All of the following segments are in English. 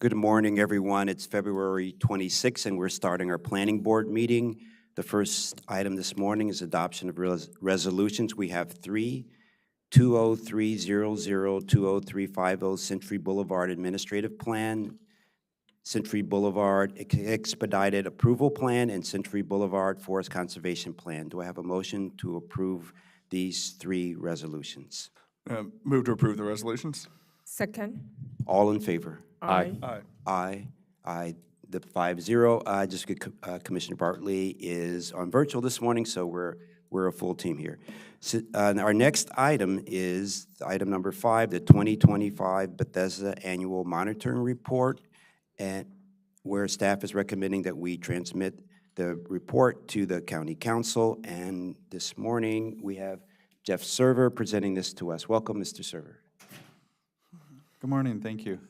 Good morning, everyone. It's February 26th, and we're starting our planning board meeting. The first item this morning is adoption of resolutions. We have three: 20300, 20350 Century Boulevard Administrative Plan, Century Boulevard Expedited Approval Plan, and Century Boulevard Forest Conservation Plan. Do I have a motion to approve these three resolutions? Move to approve the resolutions. Second. All in favor? Aye. Aye. Aye. The 5-0. Just Commissioner Bartley is on virtual this morning, so we're a full team here. So, our next item is item number 5, the 2025 Bethesda Annual Monitoring Report, and where staff is recommending that we transmit the report to the County Council. And this morning we have Jeff Server presenting this to us. Welcome, Mr. Server. Good morning, thank you.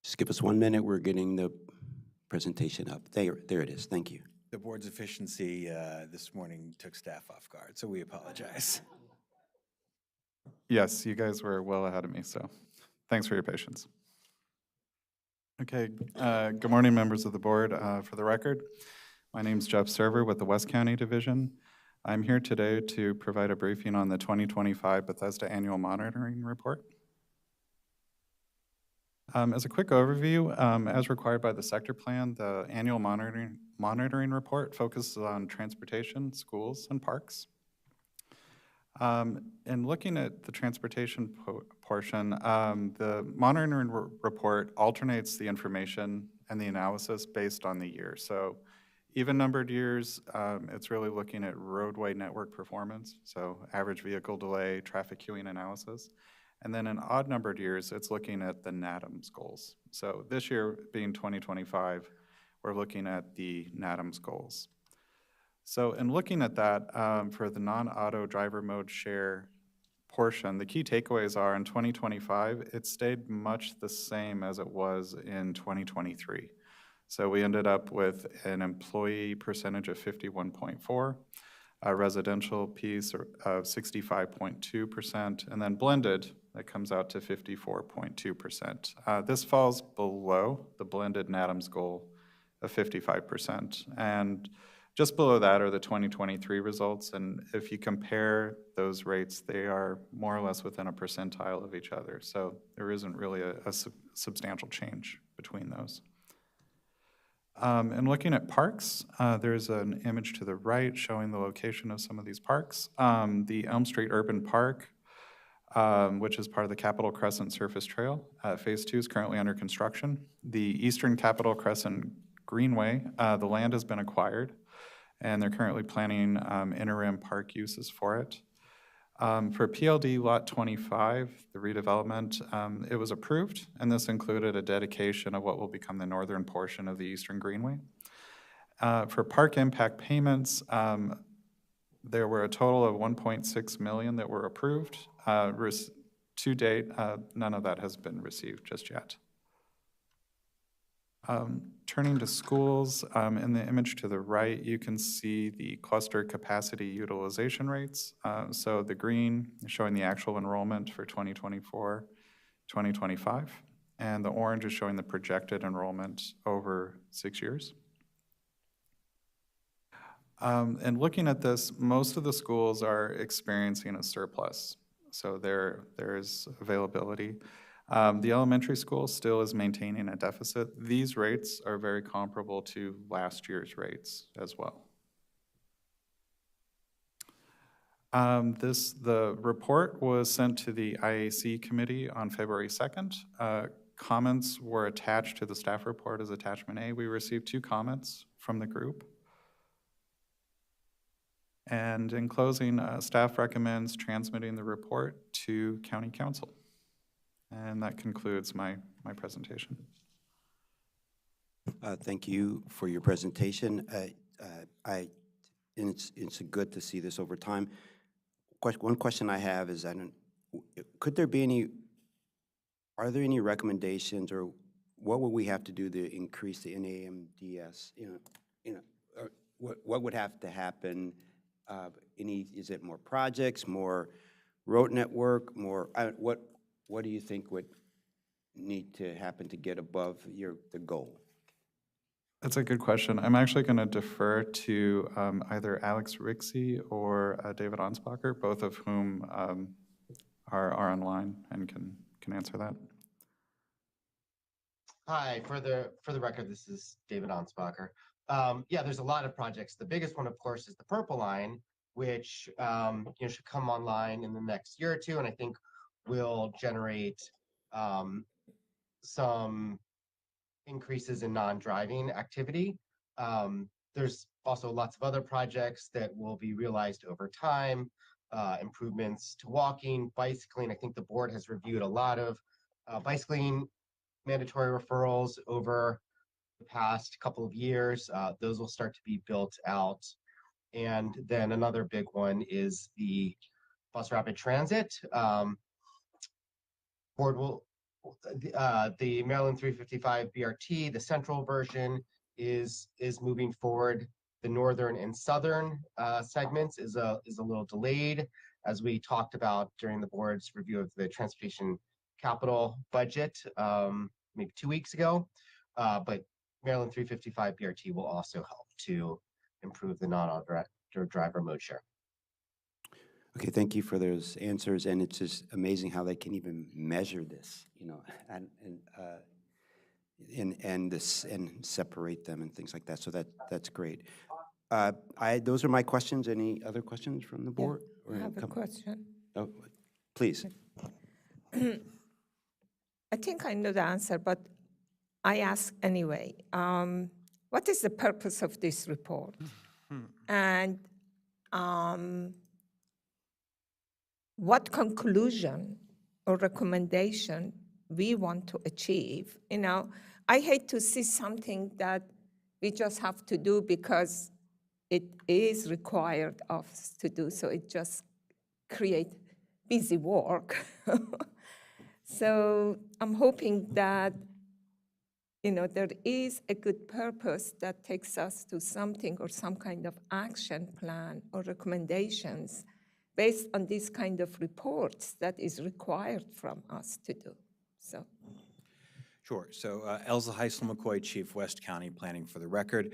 Just give us 1 minute. We're getting the presentation up. There it is. Thank you. The board's efficiency this morning took staff off guard, so we apologize. Yes, you guys were well ahead of me, so thanks for your patience. Okay, good morning, members of the board. For the record, my name's Jeff Server with the West County Division. I'm here today to provide a briefing on the 2025 Bethesda Annual Monitoring Report. As a quick overview, as required by the sector plan, the annual monitoring report focuses on transportation, schools, and parks. And looking at the transportation portion, the monitoring report alternates the information and the analysis based on the year. So even numbered years, it's really looking at roadway network performance, so average vehicle delay, traffic queuing analysis. And then in odd numbered years, it's looking at the NADAMS goals. So this year being 2025, we're looking at the NADAMS goals. So in looking at that, for the non-auto driver mode share portion, the key takeaways are in 2025, it stayed much the same as it was in 2023. So we ended up with an employee percentage of 51.4%, a residential piece of 65.2%, and then blended, that comes out to 54.2%. This falls below the blended NADAMS goal of 55%. And just below that are the 2023 results. And if you compare those rates, they are more or less within a percentile of each other. So there isn't really a substantial change between those. And looking at parks, there's an image to the right showing the location of some of these parks. The Elm Street Urban Park, which is part of the Capitol Crescent Surface Trail. Phase 2 is currently under construction. The Eastern Capitol Crescent Greenway, the land has been acquired, and they're currently planning interim park uses for it. For PLD Lot 25, the redevelopment, it was approved, and this included a dedication of what will become the northern portion of the Eastern Greenway. For park impact payments, there were a total of $1.6 million that were approved. To date, none of that has been received just yet. Turning to schools, in the image to the right, you can see the cluster capacity utilization rates. So the green is showing the actual enrollment for 2024, 2025, and the orange is showing the projected enrollment over 6 years. And looking at this, most of the schools are experiencing a surplus. So there's availability. The elementary school still is maintaining a deficit. These rates are very comparable to last year's rates as well. The report was sent to the IAC committee on February 2nd. Comments were attached to the staff report as attachment A. We received 2 comments from the group. And in closing, staff recommends transmitting the report to County Council. And that concludes my presentation. Thank you for your presentation. And it's good to see this over time. One question I have is, could there be any, are there any recommendations, or what would we have to do to increase the NAMDS? Or what would have to happen? Is it more projects, more road network, more, what do you think would need to happen to get above the goal? That's a good question. I'm actually going to defer to either Alex Rixey or David Ansbacher, both of whom are online and can answer that. Hi, for the record, this is David Ansbacher. Yeah, there's a lot of projects. The biggest one, of course, is the Purple Line, which should come online in the next year or two, and I think will generate some increases in non-driving activity. There's also lots of other projects that will be realized over time, improvements to walking, bicycling. I think the board has reviewed a lot of bicycling mandatory referrals over the past couple of years. Those will start to be built out. And then another big one is the bus rapid transit. Board will, the Maryland 355 BRT, the central version is moving forward. The northern and southern segments is a little delayed, as we talked about during the board's review of the transportation capital budget maybe 2 weeks ago. But Maryland 355 BRT will also help to improve the non-auto driver mode share. Okay, thank you for those answers, and it's just amazing how they can even measure this, and separate them and things like that. So that's great. Those are my questions. Any other questions from the board? I have a question. Oh, please. I think I know the answer, but I ask anyway. What is the purpose of this report? And what conclusion or recommendation we want to achieve? I hate to see something that we just have to do because it is required of us to do, so it just create busy work. So I'm hoping that there is a good purpose that takes us to something or some kind of action plan or recommendations based on these kind of reports that is required from us to do. So. Sure. So Elza Heisel-McCoy, Chief West County Planning for the record.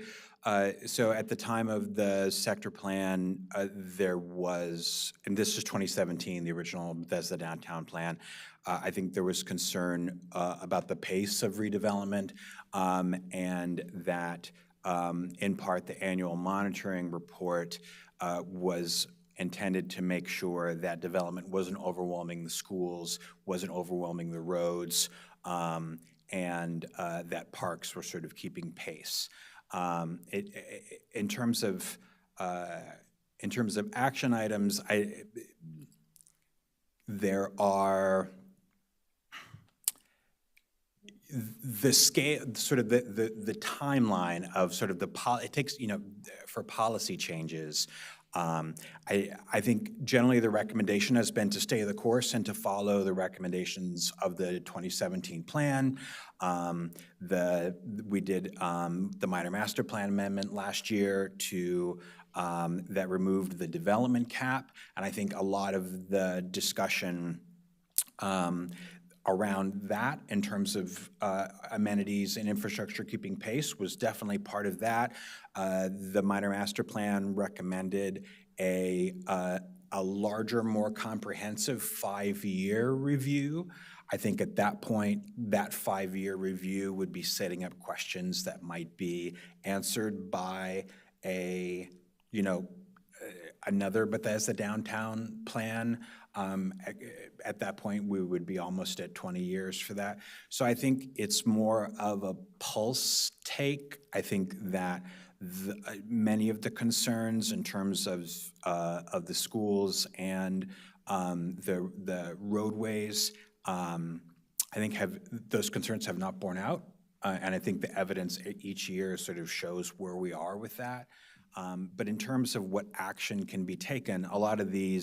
So at the time of the sector plan, there was, and this is 2017, the original Bethesda Downtown Plan, I think there was concern about the pace of redevelopment and that in part the annual monitoring report was intended to make sure that development wasn't overwhelming the schools, wasn't overwhelming the roads, and that parks were sort of keeping pace. In terms of action items, there are the scale, sort of the timeline of sort of it takes, for policy changes. I think generally the recommendation has been to stay the course and to follow the recommendations of the 2017 plan. We did the minor master plan amendment last year that removed the development cap, and I think a lot of the discussion around that in terms of amenities and infrastructure keeping pace was definitely part of that. The minor master plan recommended a larger, more comprehensive 5-year review. I think at that point, that 5-year review would be setting up questions that might be answered by another Bethesda downtown plan. At that point, we would be almost at 20 years for that. So I think it's more of a pulse take. I think that many of the concerns in terms of the schools and the roadways, I think those concerns have not borne out. And I think the evidence each year sort of shows where we are with that. But in terms of what action can be taken, a lot of the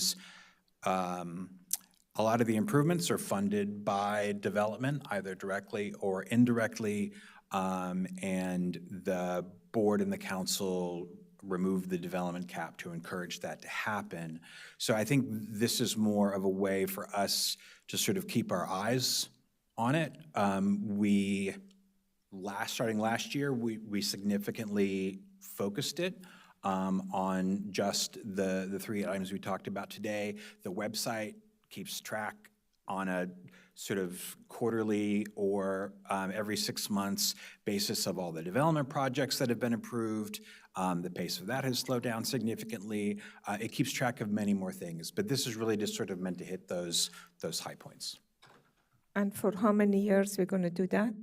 improvements are funded by development, either directly or indirectly, and the board and the council removed the development cap to encourage that to happen. So I think this is more of a way for us to sort of keep our eyes on it. Starting last year, we significantly focused it on just the three items we talked about today. The website keeps track on a sort of quarterly or every 6 months basis of all the development projects that have been approved. The pace of that has slowed down significantly. It keeps track of many more things, but this is really just sort of meant to hit those high points. And for how many years we're going to do that?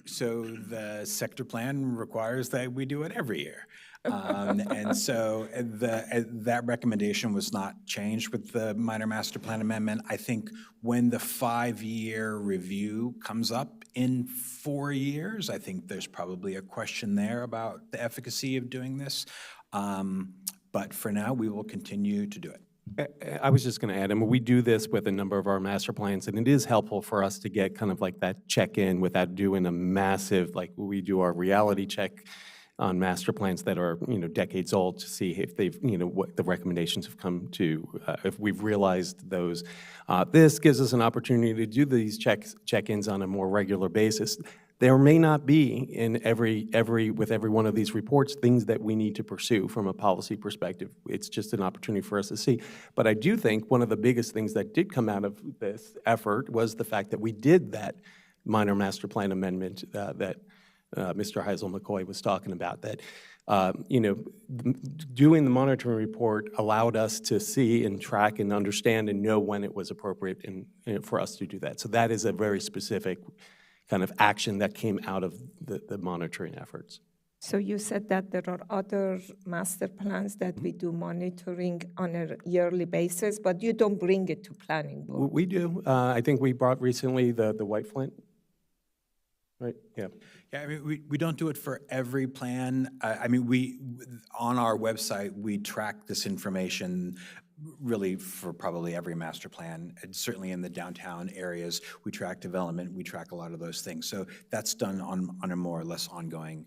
So the sector plan requires that we do it every year. And so that recommendation was not changed with the minor master plan amendment. I think when the 5-year review comes up in 4 years, I think there's probably a question there about the efficacy of doing this. But for now, we will continue to do it. I was just going to add, I mean, we do this with a number of our master plans, and it is helpful for us to get kind of like that check-in without doing a massive, like we do our reality check on master plans that are, decades old to see if they've, what the recommendations have come to, if we've realized those. This gives us an opportunity to do these check-ins on a more regular basis. There may not be in with every one of these reports things that we need to pursue from a policy perspective. It's just an opportunity for us to see. But I do think one of the biggest things that did come out of this effort was the fact that we did that minor master plan amendment that Mr. Heisel-McCoy was talking about, that doing the monitoring report allowed us to see and track and understand and know when it was appropriate for us to do that. So that is a very specific kind of action that came out of the monitoring efforts. So you said that there are other master plans that we do monitoring on a yearly basis, but you don't bring it to planning board. We do. I think we brought recently the White Flint, right? Yeah. Yeah, I mean, we don't do it for every plan. I mean, on our website, we track this information really for probably every master plan, and certainly in the downtown areas, we track development, we track a lot of those things. So that's done on a more or less ongoing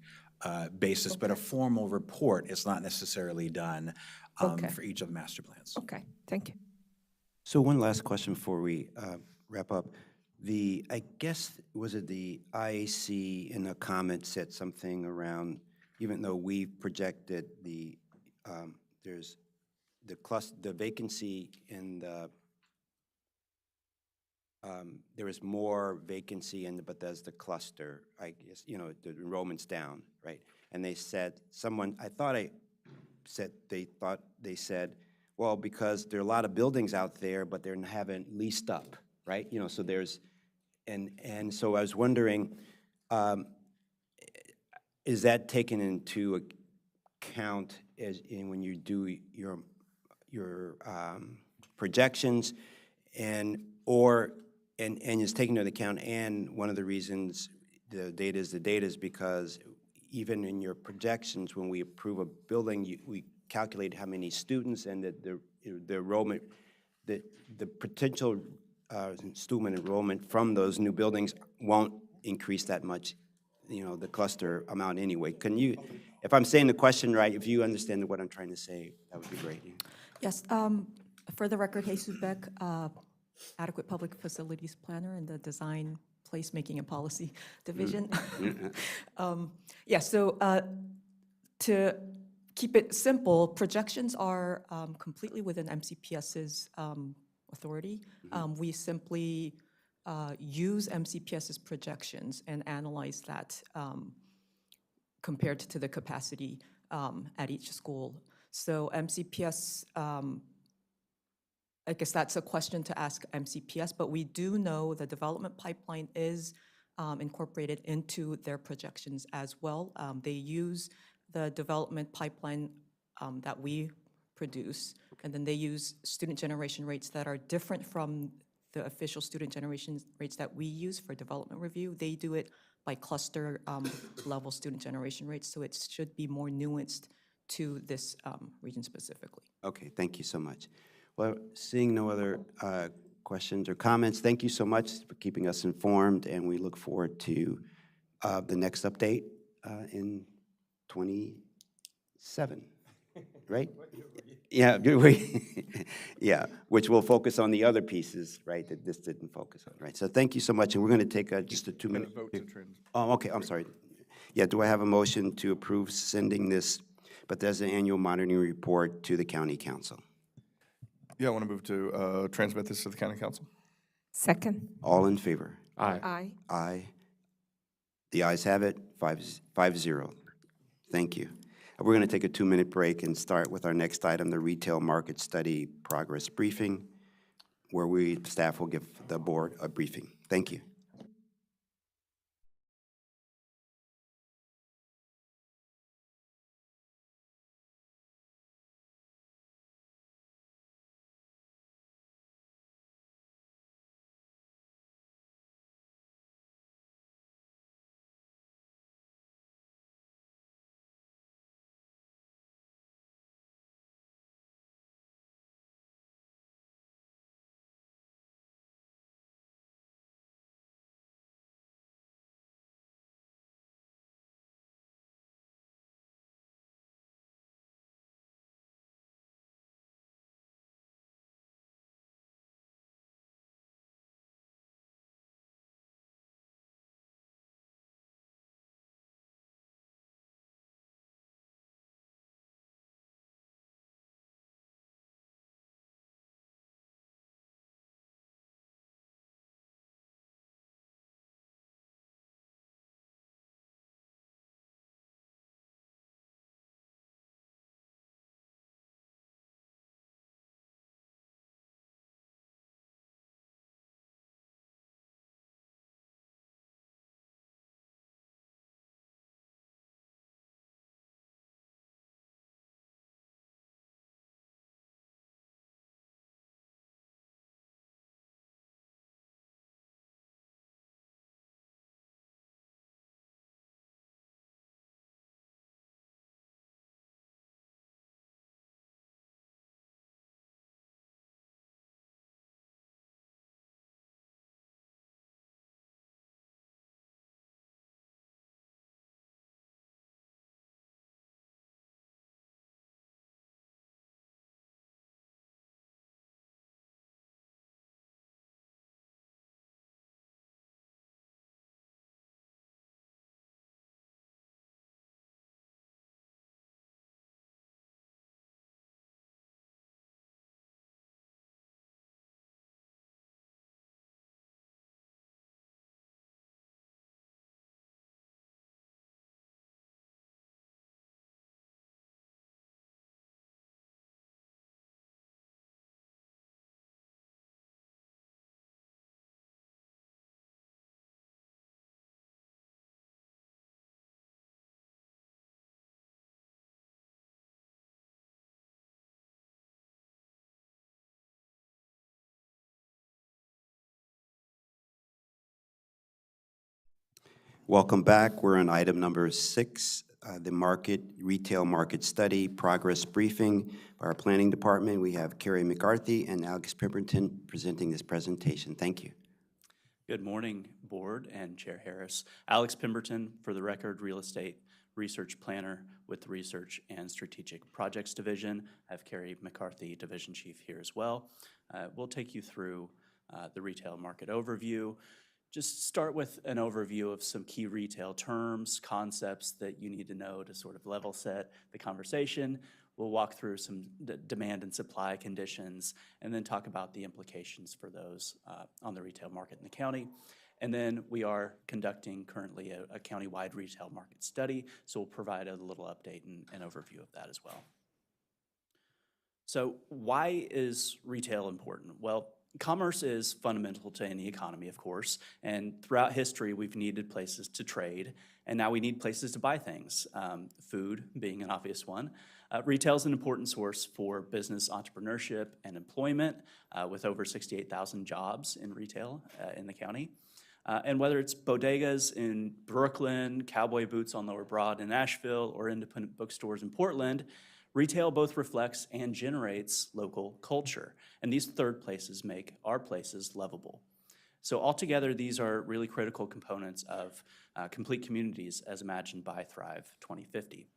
basis, but a formal report is not necessarily done for each of the master plans. Okay, thank you. So one last question before we wrap up. I guess, was it the IAC in a comment said something around, even though we projected there's the vacancy in there was more vacancy in the Bethesda cluster, I guess, the enrollment's down, right? And they said, they said, well, because there are a lot of buildings out there, but they haven't leased up, right? So there's, and so I was wondering, is that taken into account when you do your projections, and is taken into account? And one of the reasons the data is because even in your projections, when we approve a building, we calculate how many students and the enrollment, the potential student enrollment from those new buildings won't increase that much, the cluster amount anyway. Can you, if I'm saying the question right, if you understand what I'm trying to say, that would be great. Yes, for the record, Jesus Beck, Adequate Public Facilities Planner in the Design, Placemaking and Policy Division. So to keep it simple, projections are completely within MCPS's authority. We simply use MCPS's projections and analyze that compared to the capacity at each school. So MCPS, I guess that's a question to ask MCPS, but we do know the development pipeline is incorporated into their projections as well. They use the development pipeline that we produce, and then they use student generation rates that are different from the official student generation rates that we use for development review. They do it by cluster level student generation rates, so it should be more nuanced to this region specifically. Okay, thank you so much. Well, seeing no other questions or comments, thank you so much for keeping us informed, and we look forward to the next update in 27, right? Yeah, yeah, which will focus on the other pieces, right, that this didn't focus on, right? So thank you so much, and we're going to take just a 2-minute. Vote to trans. Oh, okay, I'm sorry. Yeah, do I have a motion to approve sending this Bethesda Annual Monitoring Report to the County Council? Yeah, I want to move to transmit this to the county council. Second. All in favor? Aye. Aye. Aye. The ayes have it, 5-0. Thank you. We're going to take a 2-minute break and start with our next item, the Retail Market Study Progress Briefing, where staff will give the board a briefing. Thank you. Welcome back. We're on item number 6, the Retail Market Study Progress Briefing by our Planning Department. We have Carrie McCarthy and Alex Pemberton presenting this presentation. Thank you. Good morning, Board and Chair Harris. Alex Pemberton, for the record, Real Estate Research Planner with the Research and Strategic Projects Division. I have Carrie McCarthy, Division Chief, here as well. We'll take you through the retail market overview. Just start with an overview of some key retail terms, concepts that you need to know to sort of level set the conversation. We'll walk through some demand and supply conditions, and then talk about the implications for those on the retail market in the county. And then we are conducting currently a county-wide retail market study, so we'll provide a little update and overview of that as well. So why is retail important? Well, Commerce is fundamental to any economy, of course, and throughout history, we've needed places to trade, and now we need places to buy things, food being an obvious one. Retail is an important source for business entrepreneurship and employment, with over 68,000 jobs in retail in the county. And whether it's bodegas in Brooklyn, cowboy boots on Lower Broad in Nashville, or independent bookstores in Portland, retail both reflects and generates local culture. And these third places make our places lovable. So altogether, these are really critical components of complete communities as imagined by Thrive 2050.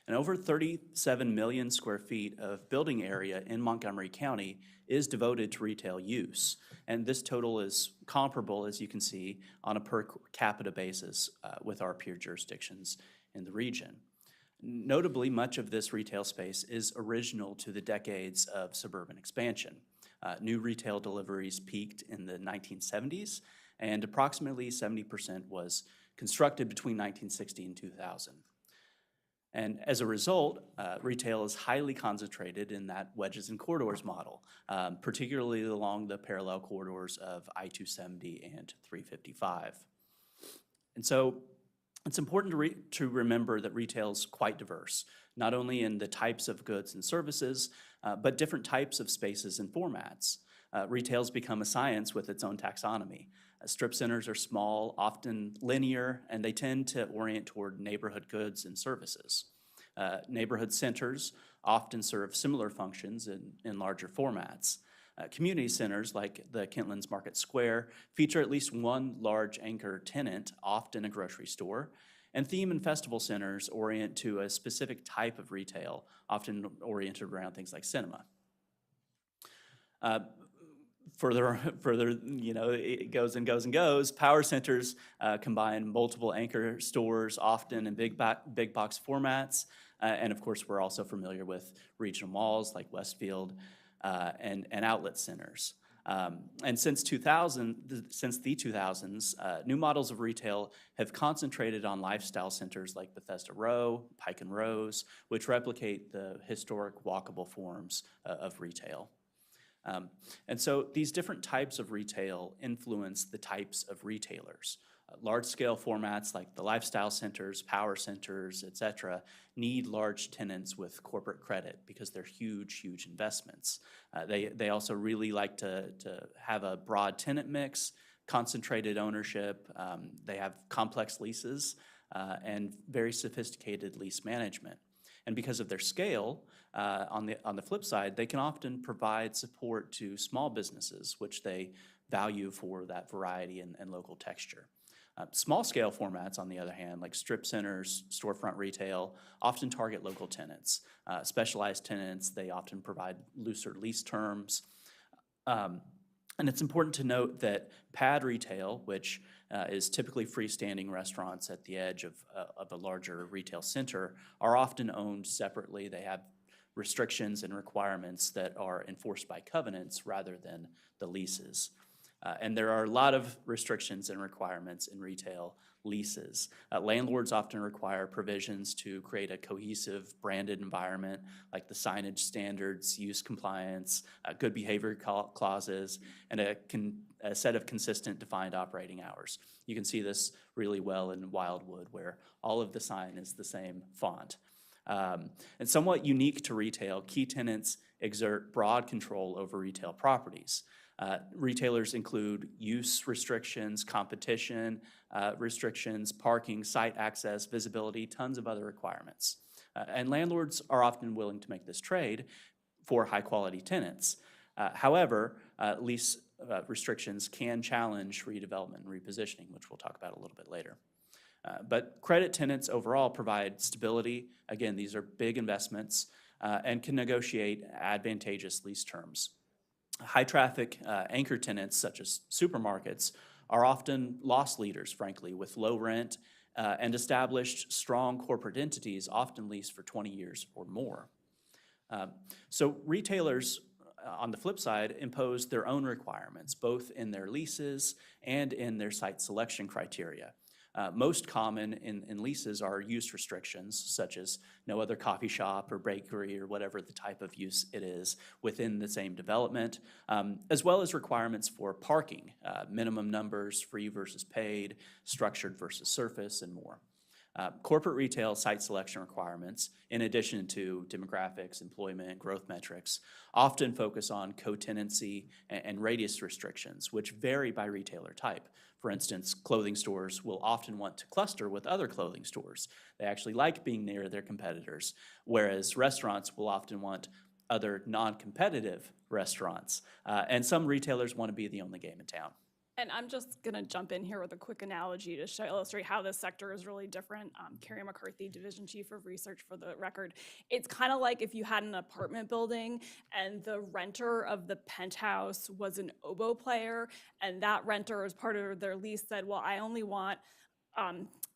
And over 37 million square feet of building area in Montgomery County is devoted to retail use. And this total is comparable, as you can see, on a per capita basis with our peer jurisdictions in the region. Notably, much of this retail space is original to the decades of suburban expansion. New retail deliveries peaked in the 1970s, and approximately 70% was constructed between 1960 and 2000. And as a result, retail is highly concentrated in that wedges and corridors model, particularly along the parallel corridors of I-270 and 355. And so it's important to remember that retail is quite diverse, not only in the types of goods and services, but different types of spaces and formats. Retail's become a science with its own taxonomy. Strip centers are small, often linear, and they tend to orient toward neighborhood goods and services. Neighborhood centers often serve similar functions in larger formats. Community centers like the Kentlands Market Square feature at least one large anchor tenant, often a grocery store, and theme and festival centers orient to a specific type of retail, often oriented around things like cinema. Further, it goes and goes and goes. Power centers combine multiple anchor stores, often in big box formats. And of course, we're also familiar with regional malls like Westfield and outlet centers. And since the 2000s, new models of retail have concentrated on lifestyle centers like Bethesda Row, Pike and Rose, which replicate the historic walkable forms of retail. And so these different types of retail influence the types of retailers. Large-scale formats like the lifestyle centers, power centers, et cetera, need large tenants with corporate credit because they're huge investments. They also really like to have a broad tenant mix, concentrated ownership. They have complex leases and very sophisticated lease management. And because of their scale, on the flip side, they can often provide support to small businesses, which they value for that variety and local texture. Small-scale formats, on the other hand, like strip centers, storefront retail, often target local tenants. Specialized tenants, they often provide looser lease terms. And it's important to note that pad retail, which is typically freestanding restaurants at the edge of a larger retail center, are often owned separately. They have restrictions and requirements that are enforced by covenants rather than the leases. And there are a lot of restrictions and requirements in retail leases. Landlords often require provisions to create a cohesive branded environment, like the signage standards, use compliance, good behavior clauses, and a set of consistent defined operating hours. You can see this really well in Wildwood, where all of the sign is the same font. And somewhat unique to retail, key tenants exert broad control over retail properties. Retailers include use restrictions, competition restrictions, parking, site access, visibility, tons of other requirements. And landlords are often willing to make this trade for high-quality tenants. However, lease restrictions can challenge redevelopment and repositioning, which we'll talk about a little bit later. But credit tenants overall provide stability. Again, these are big investments and can negotiate advantageous lease terms. High-traffic anchor tenants, such as supermarkets, are often loss leaders, frankly, with low rent and established strong corporate entities, often leased for 20 years or more. So retailers, on the flip side, impose their own requirements, both in their leases and in their site selection criteria. Most common in leases are use restrictions, such as no other coffee shop or bakery or whatever the type of use it is within the same development, as well as requirements for parking, minimum numbers, free versus paid, structured versus surface, and more. Corporate retail site selection requirements, in addition to demographics, employment, growth metrics, often focus on co-tenancy and radius restrictions, which vary by retailer type. For instance, clothing stores will often want to cluster with other clothing stores. They actually like being near their competitors, whereas restaurants will often want other non-competitive restaurants. And some retailers want to be the only game in town. And I'm just going to jump in here with a quick analogy to illustrate how this sector is really different. Carrie McCarthy, Division Chief of Research for the record. It's kind of like if you had an apartment building and the renter of the penthouse was an oboe player, and that renter, as part of their lease, said, well, I only want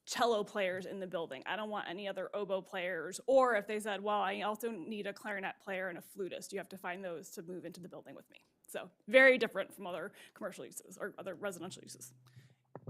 cello players in the building. I don't want any other oboe players. Or if they said, well, I also need a clarinet player and a flutist, you have to find those to move into the building with me. So very different from other commercial uses or other residential uses.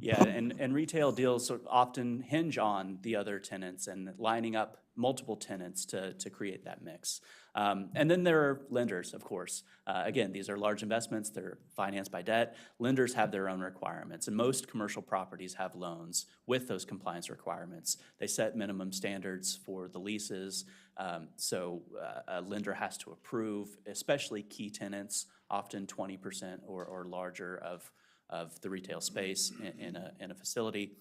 Yeah, and retail deals often hinge on the other tenants and lining up multiple tenants to create that mix. And then there are lenders, of course. Again, these are large investments. They're financed by debt. Lenders have their own requirements, and most commercial properties have loans with those compliance requirements. They set minimum standards for the leases, so a lender has to approve, especially key tenants, often 20% or larger of the retail space in a facility.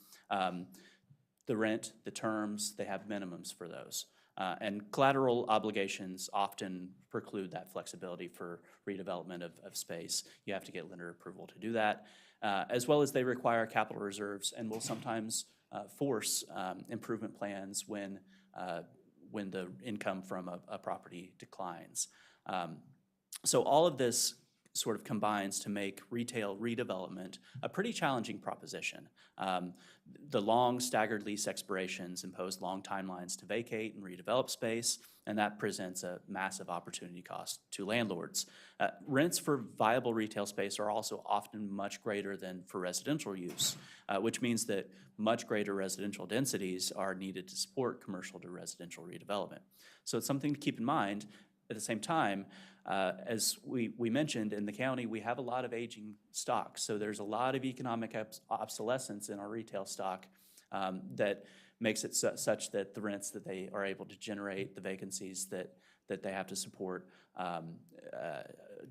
The rent, the terms, they have minimums for those. And collateral obligations often preclude that flexibility for redevelopment of space. You have to get lender approval to do that, as well as they require capital reserves and will sometimes force improvement plans when the income from a property declines. So all of this sort of combines to make retail redevelopment a pretty challenging proposition. The long staggered lease expirations impose long timelines to vacate and redevelop space, and that presents a massive opportunity cost to landlords. Rents for viable retail space are also often much greater than for residential use, which means that much greater residential densities are needed to support commercial to residential redevelopment. So it's something to keep in mind. At the same time, as we mentioned, in the county, we have a lot of aging stock. So there's a lot of economic obsolescence in our retail stock that makes it such that the rents that they are able to generate, the vacancies that they have to support,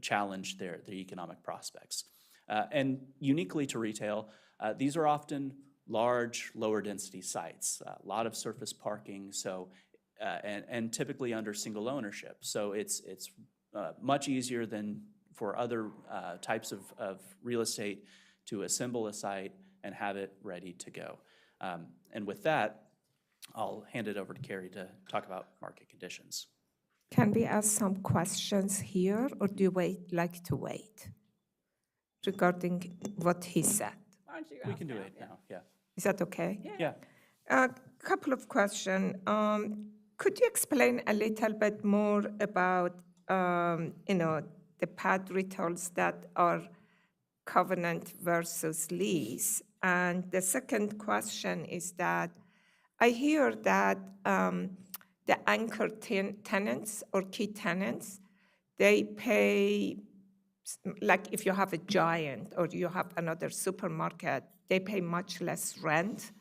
challenge their economic prospects. And uniquely to retail, these are often large, lower density sites, a lot of surface parking, so and typically under single ownership. So it's much easier than for other types of real estate to assemble a site and have it ready to go. And with that, I'll hand it over to Carrie to talk about market conditions. Can we ask some questions here, or do you like to wait regarding what he said? Why don't you We ask can do now? it now, yeah. Is that okay? Yeah. A couple of questions. Could you explain a little bit more about, the pad rentals that are covenant versus lease? And the second question is that I hear that the anchor tenants or key tenants, they pay, like if you have a Giant or you have another supermarket, they pay much less rent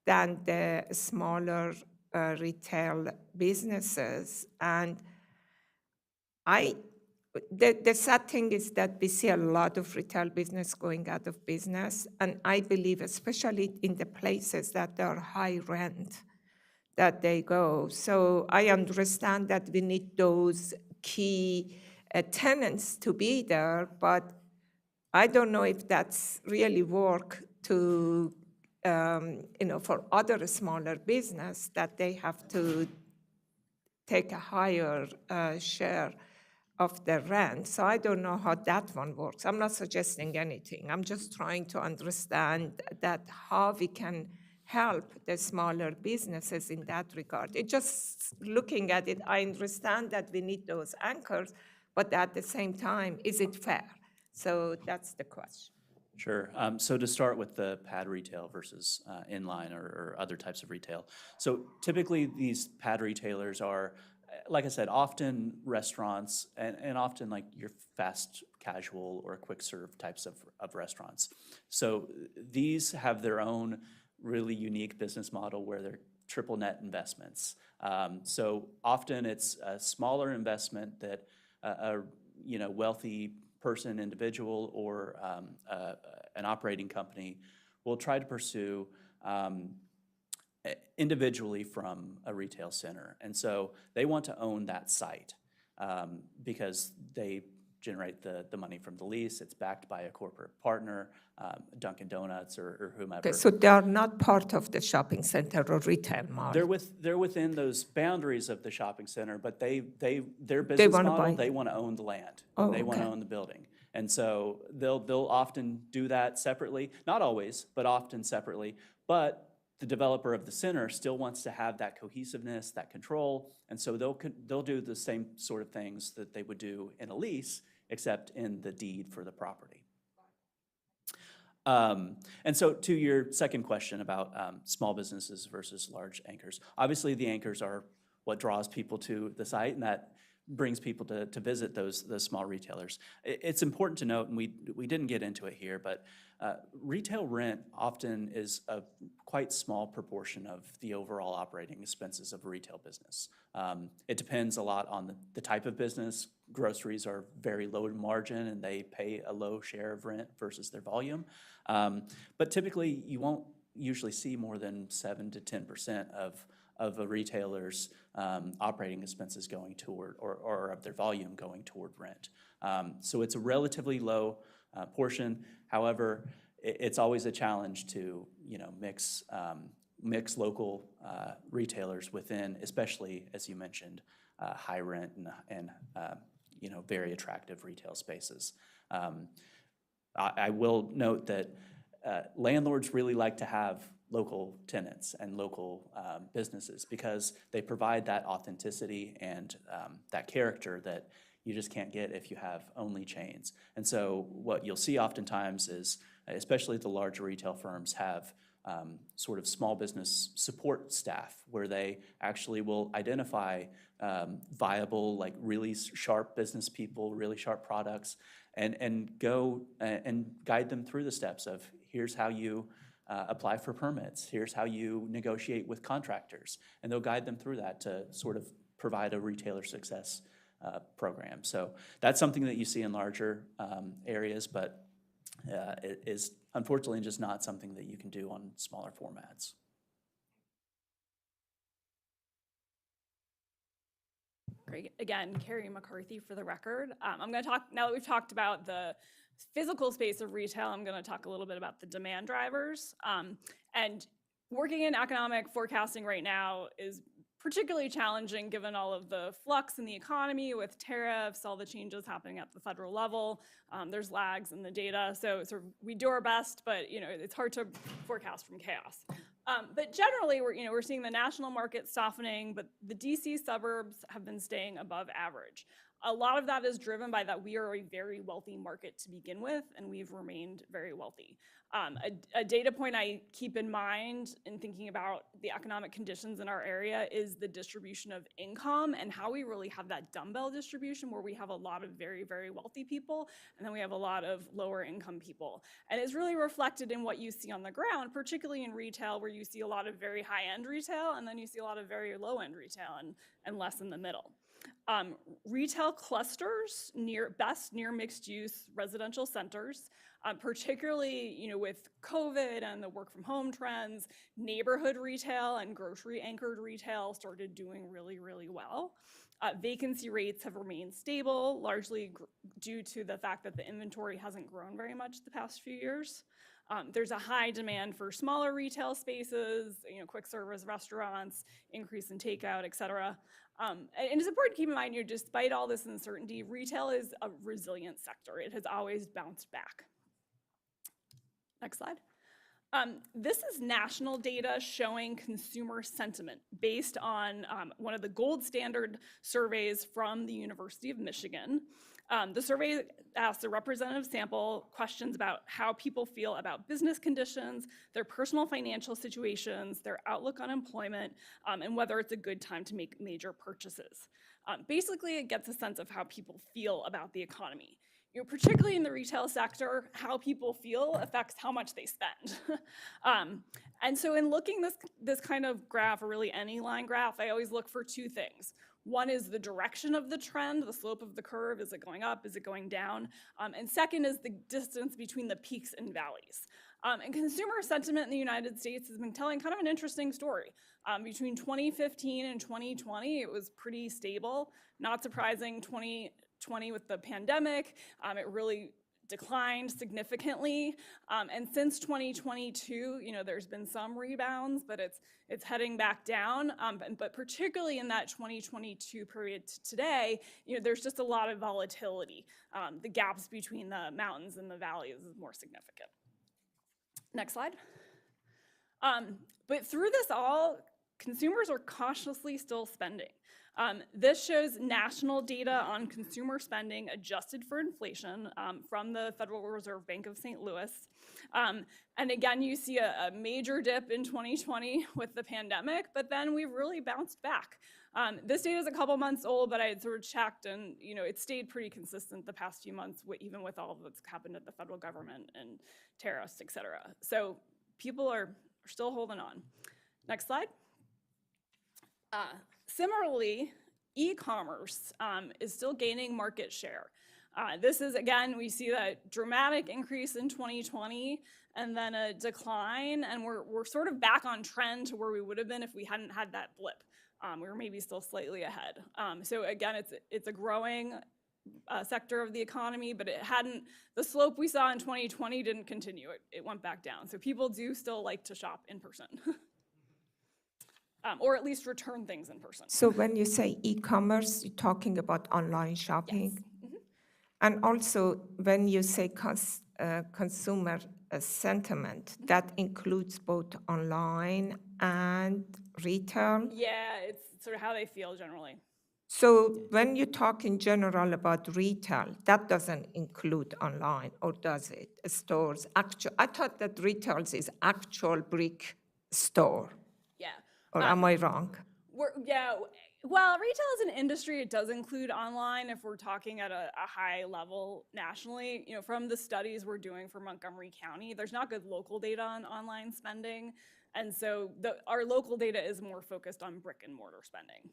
than the smaller retail businesses. And the sad thing is that we see a lot of retail business going out of business, and I believe, especially in the places that are high rent, that they go. So I understand that we need those key tenants to be there, but I don't know if that's really work to, for other smaller business that they have to take a higher share of the rent. So I don't know how that one works. I'm not suggesting anything. I'm just trying to understand that how we can help the smaller businesses in that regard. It just looking at it, I understand that we need those anchors, but at the same time, is it fair? So that's the question. Sure. So to start with the pad retail versus inline or other types of retail. So typically these pad retailers are, like I said, often restaurants and often like your fast casual or quick serve types of restaurants. So these have their own really unique business model where they're triple net investments. So often it's a smaller investment that a wealthy person, individual, or an operating company will try to pursue individually from a retail center. And so they want to own that site because they generate the money from the lease. It's backed by a corporate partner, Dunkin' Donuts or whomever. Okay, so they are not part of the shopping center or retail mall. They're within those boundaries of the shopping center, but their business model, they want to own the land. Oh, they want to okay. own the building. And so they'll often do that separately, not always, but often separately. But the developer of the center still wants to have that cohesiveness, that control, and so they'll do the same sort of things that they would do in a lease, except in the deed for the property. And so to your second question about small businesses versus large anchors, obviously the anchors are what draws people to the site, and that brings people to visit those small retailers. It's important to note, and we didn't get into it here, but retail rent often is a quite small proportion of the overall operating expenses of a retail business. It depends a lot on the type of business. Groceries are very low margin and they pay a low share of rent versus their volume. But typically you won't usually see more than 7 to 10% of a retailer's operating expenses going toward, or of their volume going toward rent. So it's a relatively low portion. However, it's always a challenge to mix local retailers within, especially as you mentioned, high rent and very attractive retail spaces. I will note that landlords really like to have local tenants and local businesses because they provide that authenticity and that character that you just can't get if you have only chains. And so what you'll see oftentimes is, especially the larger retail firms have sort of small business support staff where they actually will identify viable, like really sharp business people, really sharp products, and go and guide them through the steps of here's how you apply for permits, here's how you negotiate with contractors, and they'll guide them through that to sort of provide a retailer success program. So that's something that you see in larger areas, but it is unfortunately just not something that you can do on smaller formats. Great. Again, Carrie McCarthy for the record. I'm going to talk, now that we've talked about the physical space of retail, I'm going to talk a little bit about the demand drivers. And working in economic forecasting right now is particularly challenging given all of the flux in the economy with tariffs, all the changes happening at the federal level. There's lags in the data. So we do our best, but it's hard to forecast from chaos. But generally, we're seeing the national market softening, but the DC suburbs have been staying above average. A lot of that is driven by that we are a very wealthy market to begin with, and we've remained very wealthy. A data point I keep in mind in thinking about the economic conditions in our area is the distribution of income and how we really have that dumbbell distribution where we have a lot of very, very wealthy people, and then we have a lot of lower income people. And it's really reflected in what you see on the ground, particularly in retail, where you see a lot of very high-end retail, and then you see a lot of very low-end retail and less in the middle. Retail clusters near mixed-use residential centers, particularly with COVID and the work from home trends, neighborhood retail and grocery anchored retail started doing really, really well. Vacancy rates have remained stable, largely due to the fact that the inventory hasn't grown very much the past few years. There's a high demand for smaller retail spaces, quick service restaurants, increase in takeout, et cetera. And it's important to keep in mind, despite all this uncertainty, retail is a resilient sector. It has always bounced back. Next slide. This is national data showing consumer sentiment based on one of the gold standard surveys from the University of Michigan. The survey asks a representative sample questions about how people feel about business conditions, their personal financial situations, their outlook on employment, and whether it's a good time to make major purchases. Basically, it gets a sense of how people feel about the economy. You know, particularly in the retail sector, how people feel affects how much they spend. And so in looking this kind of graph, or really any line graph, I always look for two things. One is the direction of the trend, the slope of the curve. Is it going up? Is it going down? And second is the distance between the peaks and valleys. And consumer sentiment in the United States has been telling kind of an interesting story. Between 2015 and 2020, it was pretty stable. Not surprising, 2020 with the pandemic, it really declined significantly. And since 2022, you know, there's been some rebounds, but it's heading back down. But particularly in that 2022 period to today, you know, there's just a lot of volatility. The gaps between the mountains and the valleys is more significant. Next slide. But through this all, consumers are cautiously still spending. This shows national data on consumer spending adjusted for inflation from the Federal Reserve Bank of St. Louis. And again, you see a major dip in 2020 with the pandemic, but then we've really bounced back. This data is a couple months old, but I had sort of checked, and you know, it stayed pretty consistent the past few months, even with all that's happened at the federal government and tariffs, et cetera. So people are still holding on. Next slide. Similarly, e-commerce is still gaining market share. This is, again, we see that dramatic increase in 2020 and then a decline, and we're sort of back on trend to where we would have been if we hadn't had that blip. We were maybe still slightly ahead. So again, it's a growing sector of the economy, but it hadn't, the slope we saw in 2020 didn't continue. It went back down. So people do still like to shop in person. Or at least return things in person. So when you say e-commerce, you're talking about online shopping? Yes. Mm-hmm. And also, when you say consumer sentiment, that includes both online and retail? Yeah, it's sort of how they feel generally. So when you talk in general about retail, that doesn't include online, or does it? Stores, I thought that retail is actual brick store. Yeah. Or am I wrong? Well, retail as an industry, it does include online if we're talking at a high level nationally. You know, from the studies we're doing for Montgomery County, there's not good local data on online spending. And so our local data is more focused on brick and mortar spending.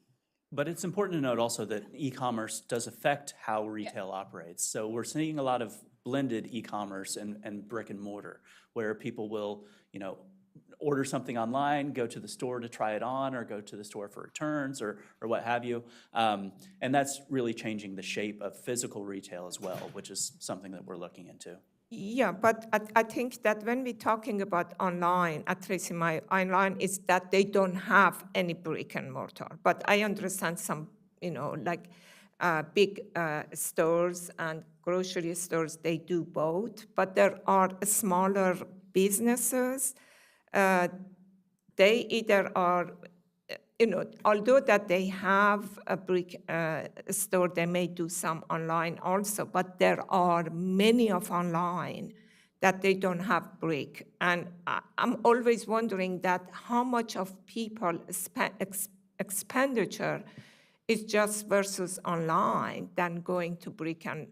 But it's important to note also that e-commerce does affect how retail operates. So we're seeing a lot of blended e-commerce and brick and mortar, where people will, you know, order something online, go to the store to try it on, or go to the store for returns, or what have you. And that's really changing the shape of physical retail as well, which is something that we're looking into. Yeah, but I think that when we're talking about online, at least in my online, is that they don't have any brick and mortar. But I understand some, you know, like big stores and grocery stores, they do both. But there are smaller businesses. They either are, you know, although that they have a brick store, they may do some online also, but there are many of online that they don't have brick. And I'm always wondering that how much of people expenditure is just versus online than going to brick and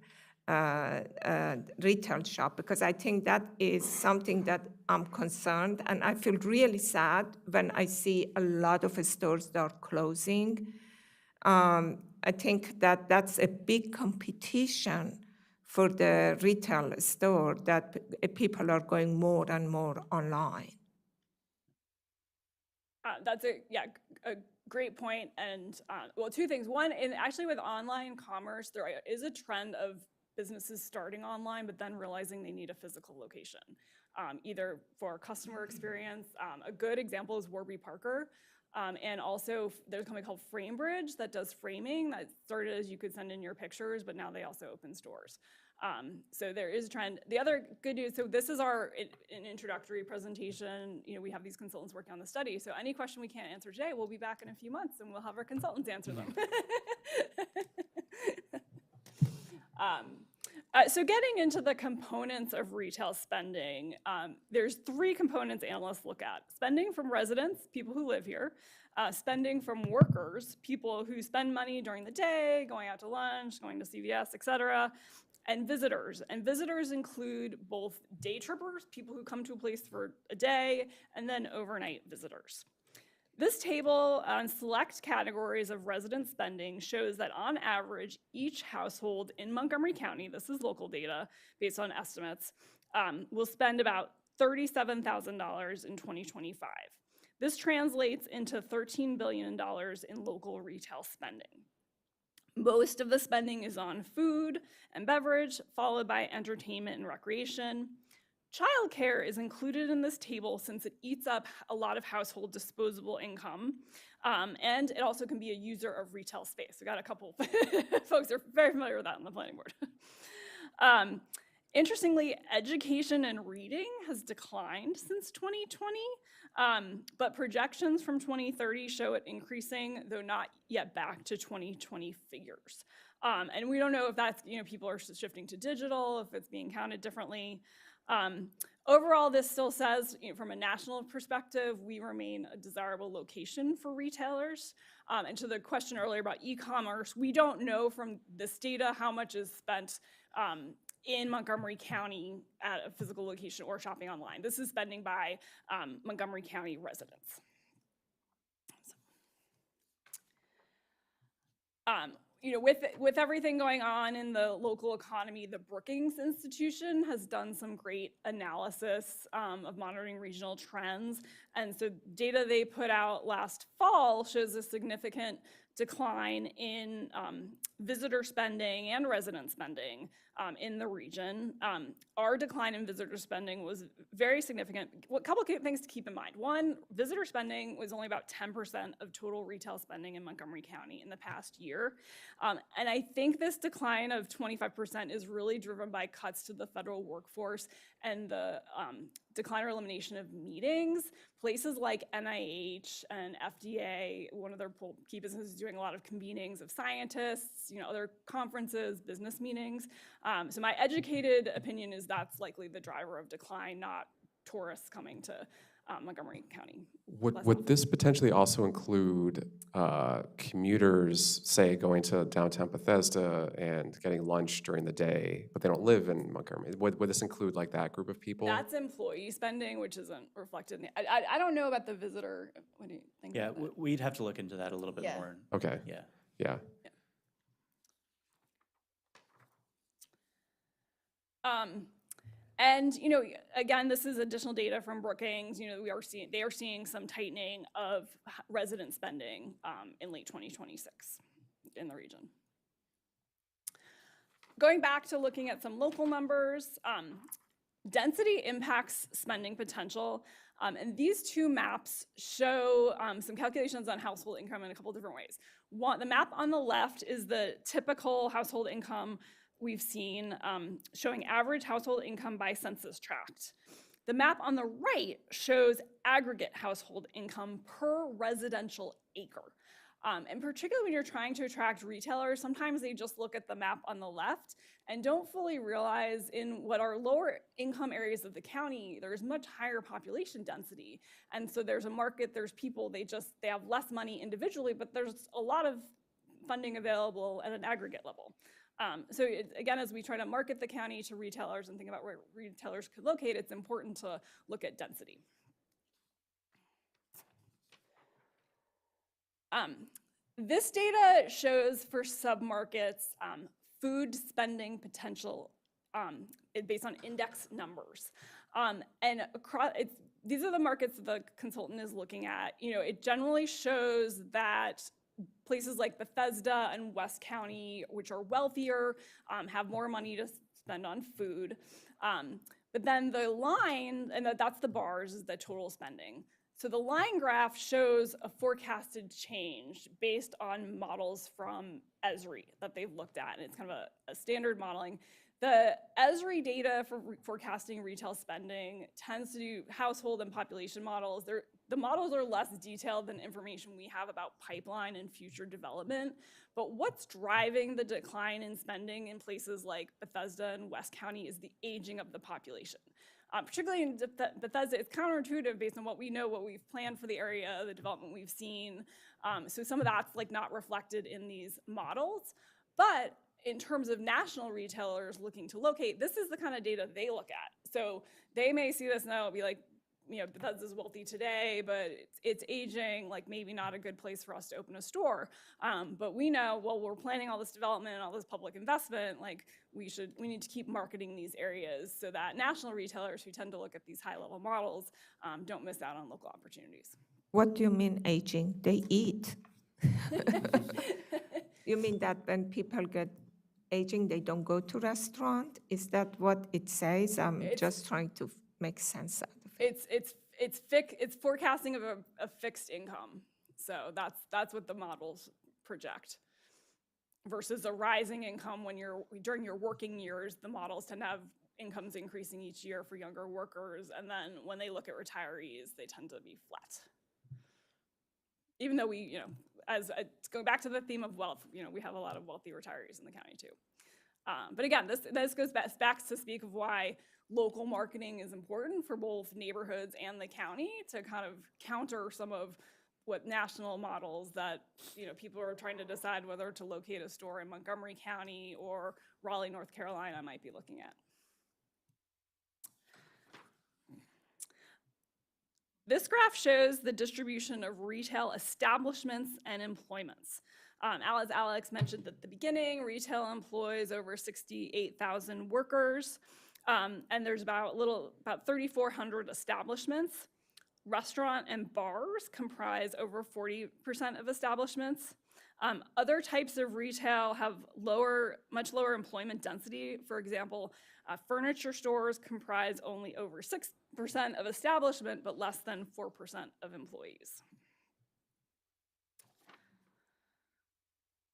retail shop, because I think that is something that I'm concerned, and I feel really sad when I see a lot of stores that are closing. I think that that's a big competition for the retail store, that people are going more and more online. That's a great point. And well, two things. One, actually with online commerce, there is a trend of businesses starting online, but then realizing they need a physical location, either for customer experience. A good example is Warby Parker. And also there's a company called FrameBridge that does framing that started as you could send in your pictures, but now they also open stores. So there is a trend. The other good news, so this is an introductory presentation. We have these consultants working on the study. So any question we can't answer today, we'll be back in a few months and we'll have our consultants answer them. So getting into the components of retail spending, there's 3 components analysts look at. Spending from residents, people who live here, spending from workers, people who spend money during the day, going out to lunch, going to CVS, et cetera, and visitors. And visitors include both day trippers, people who come to a place for a day, and then overnight visitors. This table on select categories of resident spending shows that on average, each household in Montgomery County, this is local data based on estimates, will spend about $37,000 in 2025. This translates into $13 billion in local retail spending. Most of the spending is on food and beverage, followed by entertainment and recreation. Childcare is included in this table since it eats up a lot of household disposable income, and it also can be a user of retail space. We got a couple folks who are very familiar with that on the planning board. Interestingly, education and reading has declined since 2020, but projections from 2030 show it increasing, though not yet back to 2020 figures. And we don't know if that's, people are shifting to digital, if it's being counted differently. Overall, this still says, from a national perspective, we remain a desirable location for retailers. And to the question earlier about e-commerce, we don't know from this data how much is spent in Montgomery County at a physical location or shopping online. This is spending by Montgomery County residents. With everything going on in the local economy, the Brookings Institution has done some great analysis of monitoring regional trends. And so data they put out last fall shows a significant decline in visitor spending and resident spending in the region. Our decline in visitor spending was very significant. A couple of things to keep in mind. One, visitor spending was only about 10% of total retail spending in Montgomery County in the past year. And I think this decline of 25% is really driven by cuts to the federal workforce and the decline or elimination of meetings. Places like NIH and FDA, one of their key businesses is doing a lot of convenings of scientists, other conferences, business meetings. So my educated opinion is that's likely the driver of decline, not tourists coming to Montgomery County. Would this potentially also include commuters, say, going to downtown Bethesda and getting lunch during the day, but they don't live in Montgomery? Would this include like that group of people? That's employee spending, which isn't reflected in I don't know about the visitor. What do you think? Yeah, about that? we'd have to look into that a little bit more. Okay. Yeah. And again, this is additional data from Brookings. They are seeing some tightening of resident spending in late 2026 in the region. Going back to looking at some local numbers, density impacts spending potential. And these 2 maps show some calculations on household income in a couple different ways. The map on the left is the typical household income we've seen, showing average household income by census tract. The map on the right shows aggregate household income per residential acre. And particularly when you're trying to attract retailers, sometimes they just look at the map on the left and don't fully realize in what are lower income areas of the county, there's much higher population density. And so there's a market, there's people, they have less money individually, but there's a lot of funding available at an aggregate level. So again, as we try to market the county to retailers and think about where retailers could locate, it's important to look at density. This data shows for submarkets food spending potential based on index numbers. These are the markets that the consultant is looking at. It generally shows that places like Bethesda and West County, which are wealthier, have more money to spend on food. But then the line, and that's the bars, is the total spending. So the line graph shows a forecasted change based on models from Esri that they've looked at, and it's kind of a standard modeling. The Esri data for forecasting retail spending tends to do household and population models. The models are less detailed than information we have about pipeline and future development. But what's driving the decline in spending in places like Bethesda and West County is the aging of the population. Particularly in Bethesda, it's counterintuitive based on what we know, what we've planned for the area, the development we've seen. So some of that's like not reflected in these models. But in terms of national retailers looking to locate, this is the kind of data they look at. So they may see this now and be like, you know, Bethesda's wealthy today, but it's aging, like maybe not a good place for us to open a store. But we know, well, we're planning all this development and all this public investment, like we need to keep marketing these areas so that national retailers who tend to look at these high-level models don't miss out on local opportunities. What do you mean aging? They eat. You mean that when people get aging, they don't go to restaurant? Is that what it says? I'm just trying to make sense out of it. It's forecasting of a fixed income. So that's what the models project. Versus a rising income during your working years, the models tend to have incomes increasing each year for younger workers, and then when they look at retirees, they tend to be flat. Even though we, as going back to the theme of wealth, we have a lot of wealthy retirees in the county too. But again, this goes back to speak of why local marketing is important for both neighborhoods and the county to kind of counter some of what national models that people are trying to decide whether to locate a store in Montgomery County or Raleigh, North Carolina might be looking at. This graph shows the distribution of retail establishments and employments. As Alex mentioned at the beginning, retail employs over 68,000 workers, and there's about 3,400 establishments. Restaurant and bars comprise over 40% of establishments. Other types of retail have much lower employment density. For example, furniture stores comprise only over 6% of establishment, but less than 4% of employees.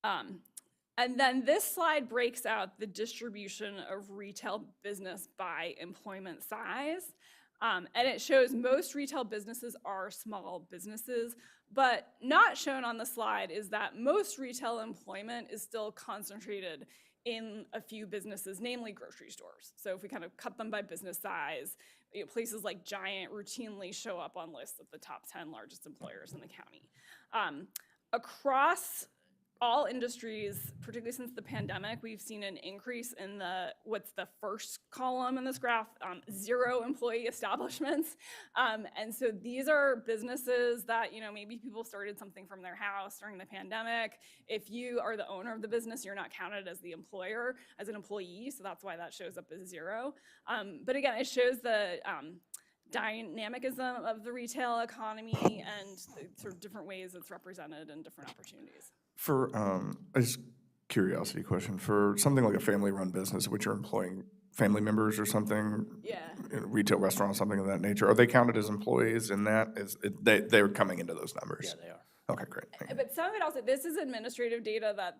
And then this slide breaks out the distribution of retail business by employment size. And it shows most retail businesses are small businesses, but not shown on the slide is that most retail employment is still concentrated in a few businesses, namely grocery stores. So if we kind of cut them by business size, places like Giant routinely show up on lists of the top 10 largest employers in the county. Across all industries, particularly since the pandemic, we've seen an increase in what's the first column in this graph, 0 employee establishments. And so these are businesses that, maybe people started something from their house during the pandemic. If you are the owner of the business, you're not counted as the employer, as an employee, so that's why that shows up as 0. But again, it shows the dynamicism of the retail economy and the sort of different ways it's represented and different opportunities. For, just curiosity question, for something like a family-run business, which are employing family members or something, retail restaurant, something of that nature, are they counted as employees in that? They're coming into those numbers? Yeah, they are. Okay, great. Thank you. But some of it also, this is administrative data that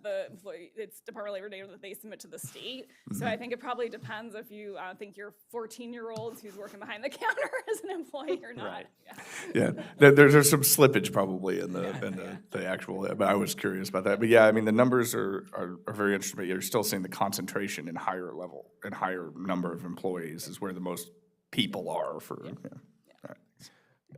it's Department of Labor data that they submit to the state. So I think it probably depends if you think your 14-year-old who's working behind the counter is an employee or not. Right. Yeah, there's some slippage probably in the actual, but I was curious about that. But yeah, I mean, the numbers are very interesting, but you're still seeing the concentration in higher number of employees is where the most people are for,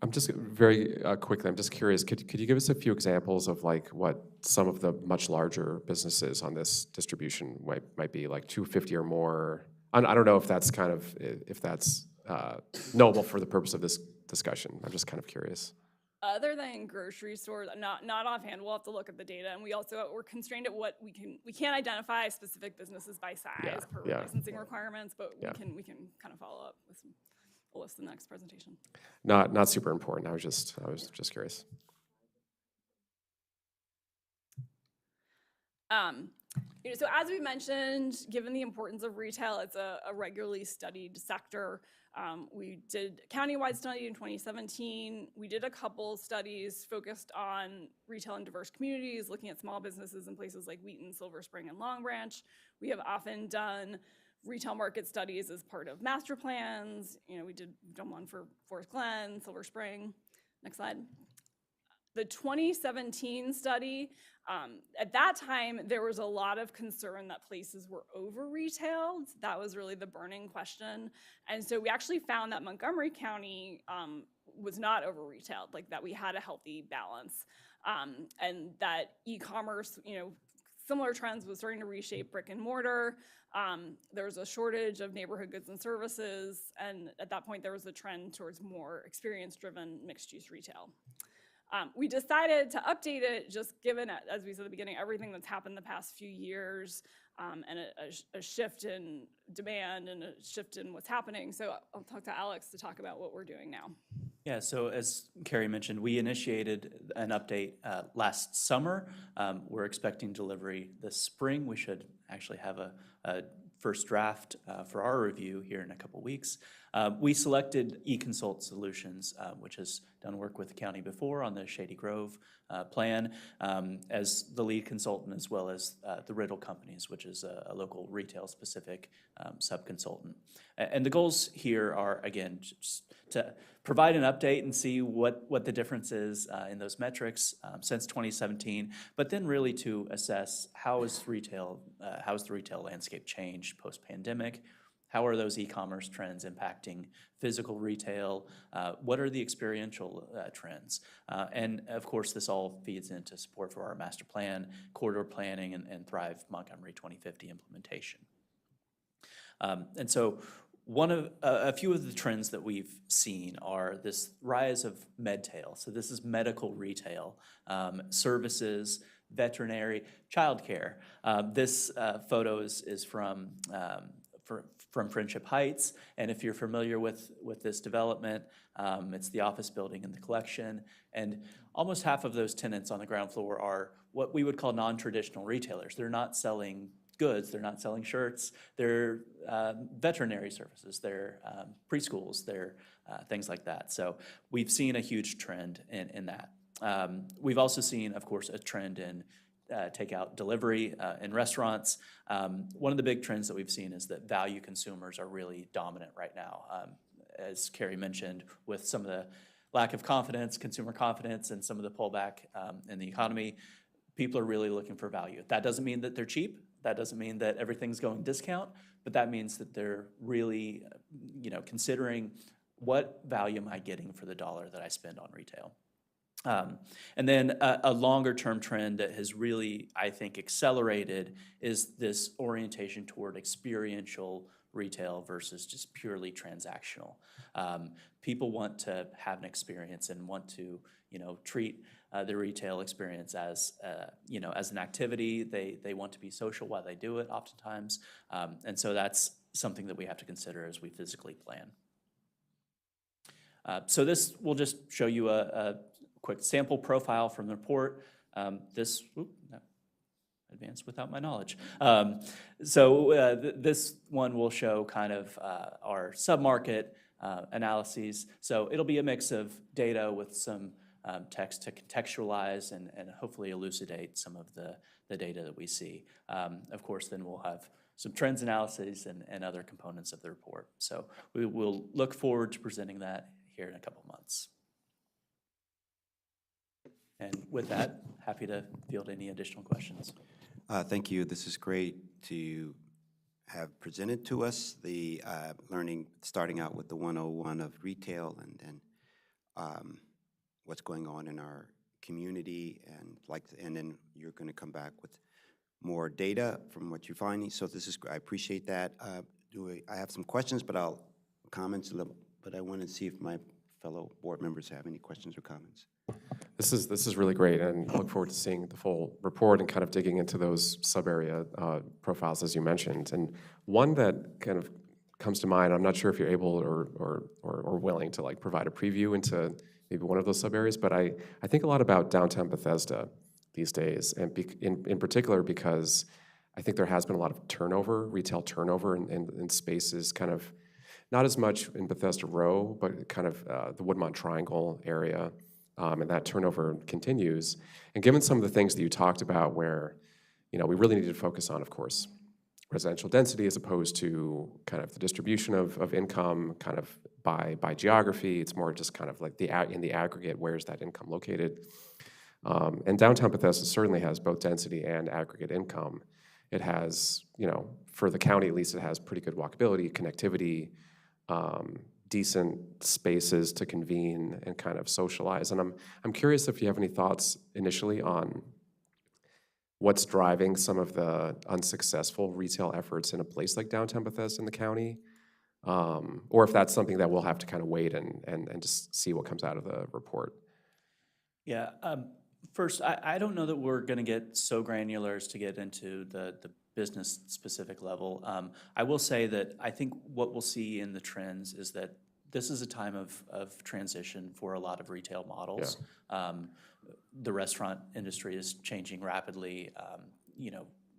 I'm just very quickly, I'm just curious, could you give us a few examples of like what some of the much larger businesses on this distribution might be, like 250 or more? I don't know if that's knowable for the purpose of this discussion. I'm just kind of curious. Other than grocery stores, not offhand, we'll have to look at the data, and we're constrained at what we can't identify specific businesses by size per licensing requirements, but we can kind of follow up with a list in the next presentation. Not super important. I was just curious. So as we mentioned, given the importance of retail, it's a regularly studied sector. We did a countywide study in 2017. We did a couple studies focused on retail in diverse communities, looking at small businesses in places like Wheaton, Silver Spring, and Long Branch. We have often done retail market studies as part of master plans. We've done one for Forest Glen, Silver Spring. Next slide. The 2017 study, at that time, there was a lot of concern that places were over-retailed. That was really the burning question. And so we actually found that Montgomery County was not over-retailed, like that we had a healthy balance. And that e-commerce, similar trends was starting to reshape brick and mortar. There was a shortage of neighborhood goods and services. And at that point, there was a trend towards more experience-driven mixed-use retail. We decided to update it just given, as we said at the beginning, everything that's happened the past few years and a shift in demand and a shift in what's happening. So I'll talk to Alex to talk about what we're doing now. Yeah, so as Carrie mentioned, we initiated an update last summer. We're expecting delivery this spring. We should actually have a first draft for our review here in a couple weeks. We selected eConsult Solutions, which has done work with the county before on the Shady Grove plan, as the lead consultant, as well as the Riddle Companies, which is a local retail-specific sub-consultant. And the goals here are, again, just to provide an update and see what the difference is in those metrics since 2017, but then really to assess how is the retail landscape changed post-pandemic. How are those e-commerce trends impacting physical retail? What are the experiential trends? And of course, this all feeds into support for our master plan, corridor planning, and Thrive Montgomery 2050 implementation. And so a few of the trends that we've seen are this rise of medtail. So this is medical retail, services, veterinary, childcare. This photo is from Friendship Heights, and if you're familiar with this development, it's the office building in the collection, and almost half of those tenants on the ground floor are what we would call non-traditional retailers. They're not selling goods, they're not selling shirts, they're veterinary services, they're preschools, they're things like that. So we've seen a huge trend in that. We've also seen, of course, a trend in takeout delivery in restaurants. One of the big trends that we've seen is that value consumers are really dominant right now. As Carrie mentioned, with some of the lack of confidence, consumer confidence, and some of the pullback in the economy, people are really looking for value. That doesn't mean that they're cheap. That doesn't mean that everything's going discount, but that means that they're really, considering what value am I getting for the dollar that I spend on retail. And then a longer term trend that has really, I think, accelerated is this orientation toward experiential retail versus just purely transactional. People want to have an experience and want to, treat the retail experience as, as an activity. They want to be social while they do it oftentimes. And so that's something that we have to consider as we physically plan. So this will just show you a quick sample profile from the report. Advanced without my knowledge. This one will show kind of our sub-market analyses. So it'll be a mix of data with some text to contextualize and hopefully elucidate some of the data that we see. Of course, then we'll have some trends analyses and other components of the report. So we will look forward to presenting that here in a couple months. And with that, happy to field any additional questions. Thank you. This is great to have presented to us the learning, starting out with the 101 of retail and then what's going on in our community, and then you're going to come back with more data from what you're finding. So this is, I appreciate that. I have some questions, but but I want to see if my fellow board members have any questions or comments. This is really great, and look forward to seeing the full report and kind of digging into those sub-area profiles as you mentioned. And one that kind of comes to mind, I'm not sure if you're able or willing to provide a preview into maybe one of those sub-areas, but I think a lot about downtown Bethesda these days, and in particular because I think there has been a lot of turnover, retail turnover in spaces, kind of not as much in Bethesda Row, but kind of the Woodmont Triangle area. And that turnover continues. And given some of the things that you talked about where, we really need to focus on, of course, residential density as opposed to kind of the distribution of income kind of by geography. It's more just kind of like in the aggregate, where's that income located? And downtown Bethesda certainly has both density and aggregate income. It has, for the county at least, it has pretty good walkability, connectivity, decent spaces to convene and kind of socialize. And I'm curious if you have any thoughts initially on what's driving some of the unsuccessful retail efforts in a place like downtown Bethesda in the county, or if that's something that we'll have to kind of wait and just see what comes out of the report. Yeah, first, I don't know that we're going to get so granular as to get into the business-specific level. I will say that I think what we'll see in the trends is that this is a time of transition for a lot of retail models. The restaurant industry is changing rapidly.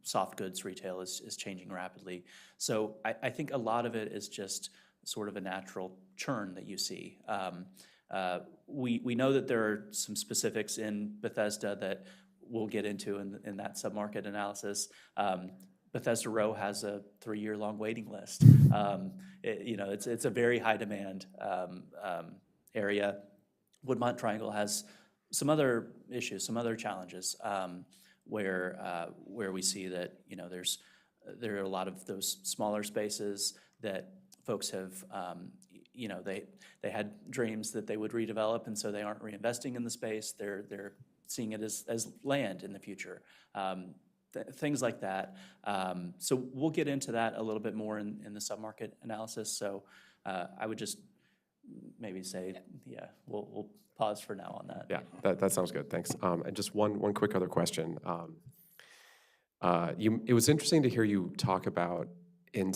Soft goods retail is changing rapidly. So I think a lot of it is just sort of a natural churn that you see. We know that there are some specifics in Bethesda that we'll get into in that submarket analysis. Bethesda Row has a 3-year-long waiting list. It's a very high demand area. Woodmont Triangle has some other issues, some other challenges where we see that there are a lot of those smaller spaces that folks have they had dreams that they would redevelop, and so they aren't reinvesting in the space. They're seeing it as land in the future. Things like that. So we'll get into that a little bit more in the submarket analysis. So I would just maybe say, we'll pause for now on that. Yeah, that sounds good. Thanks. And just one quick other question. It was interesting to hear you talk about in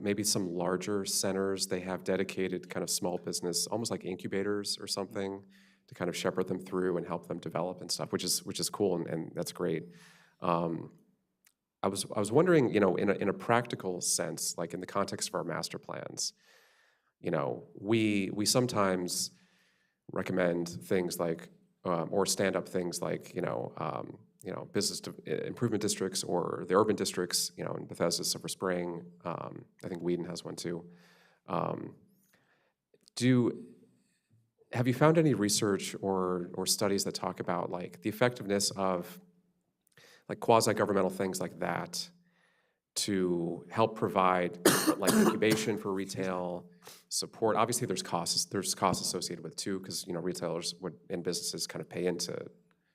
maybe some larger centers, they have dedicated kind of small business, almost like incubators or something, to kind of shepherd them through and help them develop and stuff, which is cool and that's great. I was wondering, in a practical sense, like in the context of our master plans, we sometimes recommend things like, or stand up things like, business improvement districts or the urban districts, in Bethesda, Silver Spring, I think Whedon has one too. Have you found any research or studies that talk about like the effectiveness of like quasi-governmental things like that to help provide like incubation for retail support? Obviously, there's costs associated with it too, because retailers and businesses kind of pay into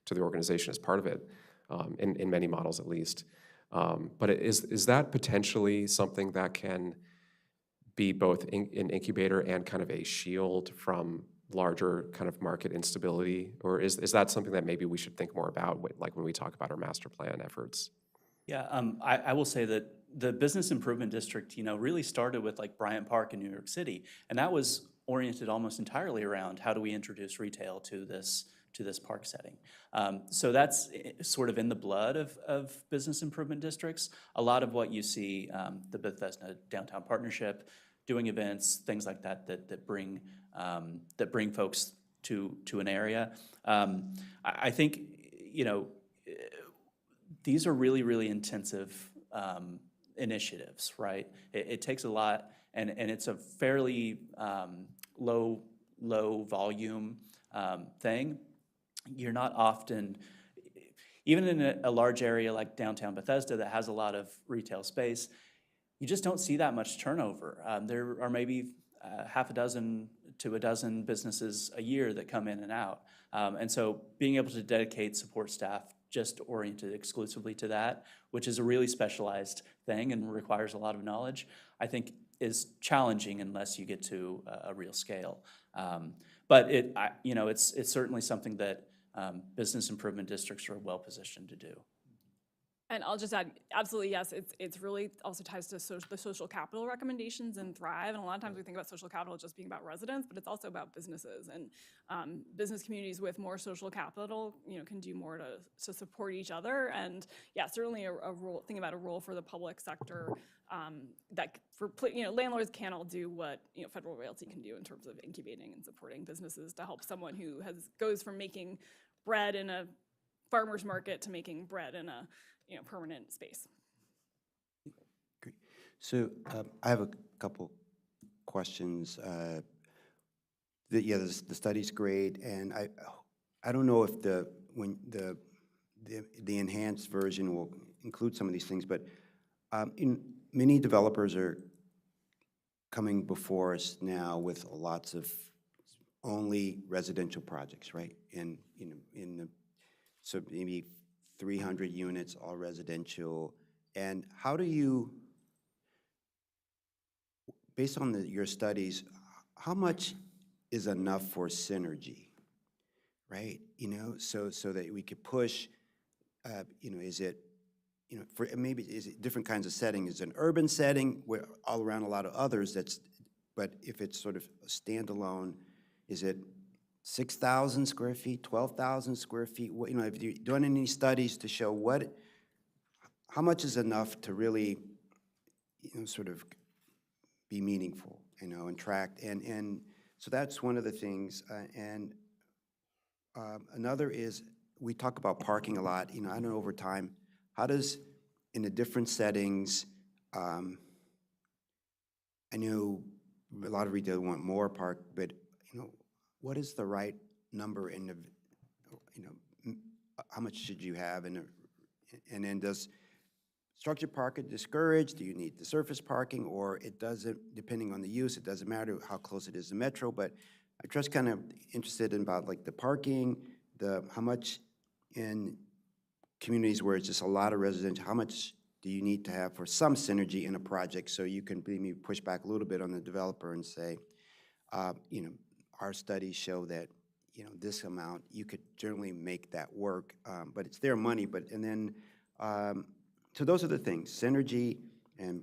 the organization as part of it, in many models at least. But is that potentially something that can be both an incubator and kind of a shield from larger kind of market instability? Or is that something that maybe we should think more about, like when we talk about our master plan efforts? Yeah, I will say that the Business Improvement District, really started with like Bryant Park in New York City, and that was oriented almost entirely around how do we introduce retail to this park setting. So that's sort of in the blood of business improvement districts. A lot of what you see, the Bethesda Downtown Partnership, doing events, things like that bring folks to an area. I think these are really, really intensive initiatives, right? It takes a lot, and it's a fairly low volume thing. You're not often, even in a large area like downtown Bethesda that has a lot of retail space, you just don't see that much turnover. There are maybe half a dozen to a dozen businesses a year that come in and out. And so being able to dedicate support staff just oriented exclusively to that, which is a really specialized thing and requires a lot of knowledge, I think is challenging unless you get to a real scale. But it's certainly something that business improvement districts are well positioned to do. And I'll just add, absolutely, yes, it's really also ties to the social capital recommendations in Thrive. And a lot of times we think about social capital just being about residents, but it's also about businesses. And business communities with more social capital, can do more to support each other. And yeah, certainly a role, thinking about a role for the public sector that for landlords can't all do what Federal Realty can do in terms of incubating and supporting businesses to help someone who goes from making bread in a farmer's market to making bread in a permanent space. So I have a couple questions. Yeah, the study's great, and I don't know if the enhanced version will include some of these things, but many developers are coming before us now with lots of only residential projects, right? So maybe 300 units, all residential. And how do you, based on your studies, how much is enough for synergy, right? So that we could push, is it, for maybe is it different kinds of setting? Is it an urban setting where all around a lot of others but if it's sort of a standalone, is it 6,000 square feet, 12,000 square feet? Have you done any studies to show how much is enough to really, sort of be meaningful, and tracked? And so that's one of the things. And another is, we talk about parking a lot, I don't know, over time, how does, in the different settings, I know a lot of retail want more park, but, what is the right number in the, how much should you have and then does structured parking discourage? Do you need the surface parking, or it doesn't, depending on the use, it doesn't matter how close it is to Metro? But I'm just kind of interested in about like the parking, how much in communities where it's just a lot of residential, how much do you need to have for some synergy in a project, so you can maybe push back a little bit on the developer and say, our studies show that, this amount, you could generally make that work, but it's their money. And then, so those are the things, synergy and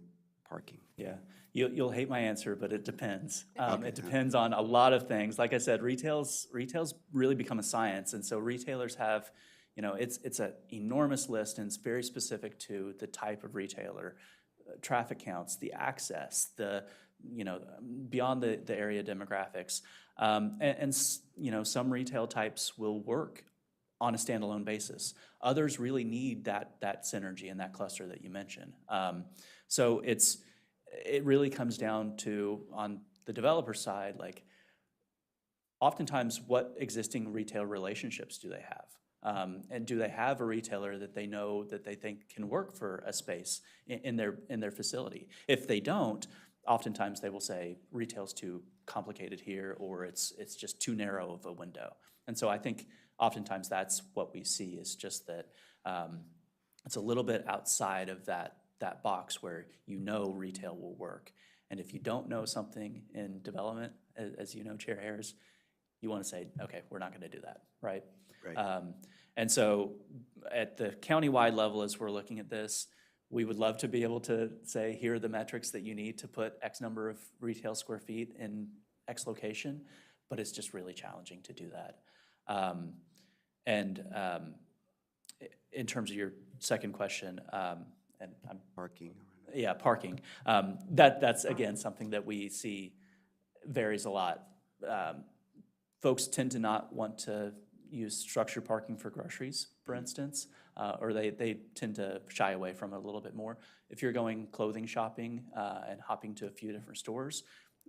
parking. Yeah, you'll hate my answer, but it depends. It depends on a lot of things. Like I said, retail's really become a science, and so retailers have, it's an enormous list, and it's very specific to the type of retailer, traffic counts, the access, beyond the area demographics, and some retail types will work on a standalone basis. Others really need that synergy and that cluster that you mentioned. So it really comes down to, on the developer side, like, oftentimes what existing retail relationships do they have? And do they have a retailer that they know that they think can work for a space in their facility? If they don't, oftentimes they will say retail's too complicated here, or it's just too narrow of a window. And so I think oftentimes that's what we see, is just that it's a little bit outside of that box where retail will work. And if you don't know something in development, as you know, Chair Harris, you want to say, okay, we're not going to do that, right? Right. And so at the countywide level, as we're looking at this, we would love to be able to say, here are the metrics that you need to put X number of retail square feet in X location, but it's just really challenging to do that. In terms of your second question, and I'm Parking. yeah, parking. That's again something that we see varies a lot. Folks tend to not want to use structured parking for groceries, for instance, or they tend to shy away from it a little bit more. If you're going clothing shopping and hopping to a few different stores,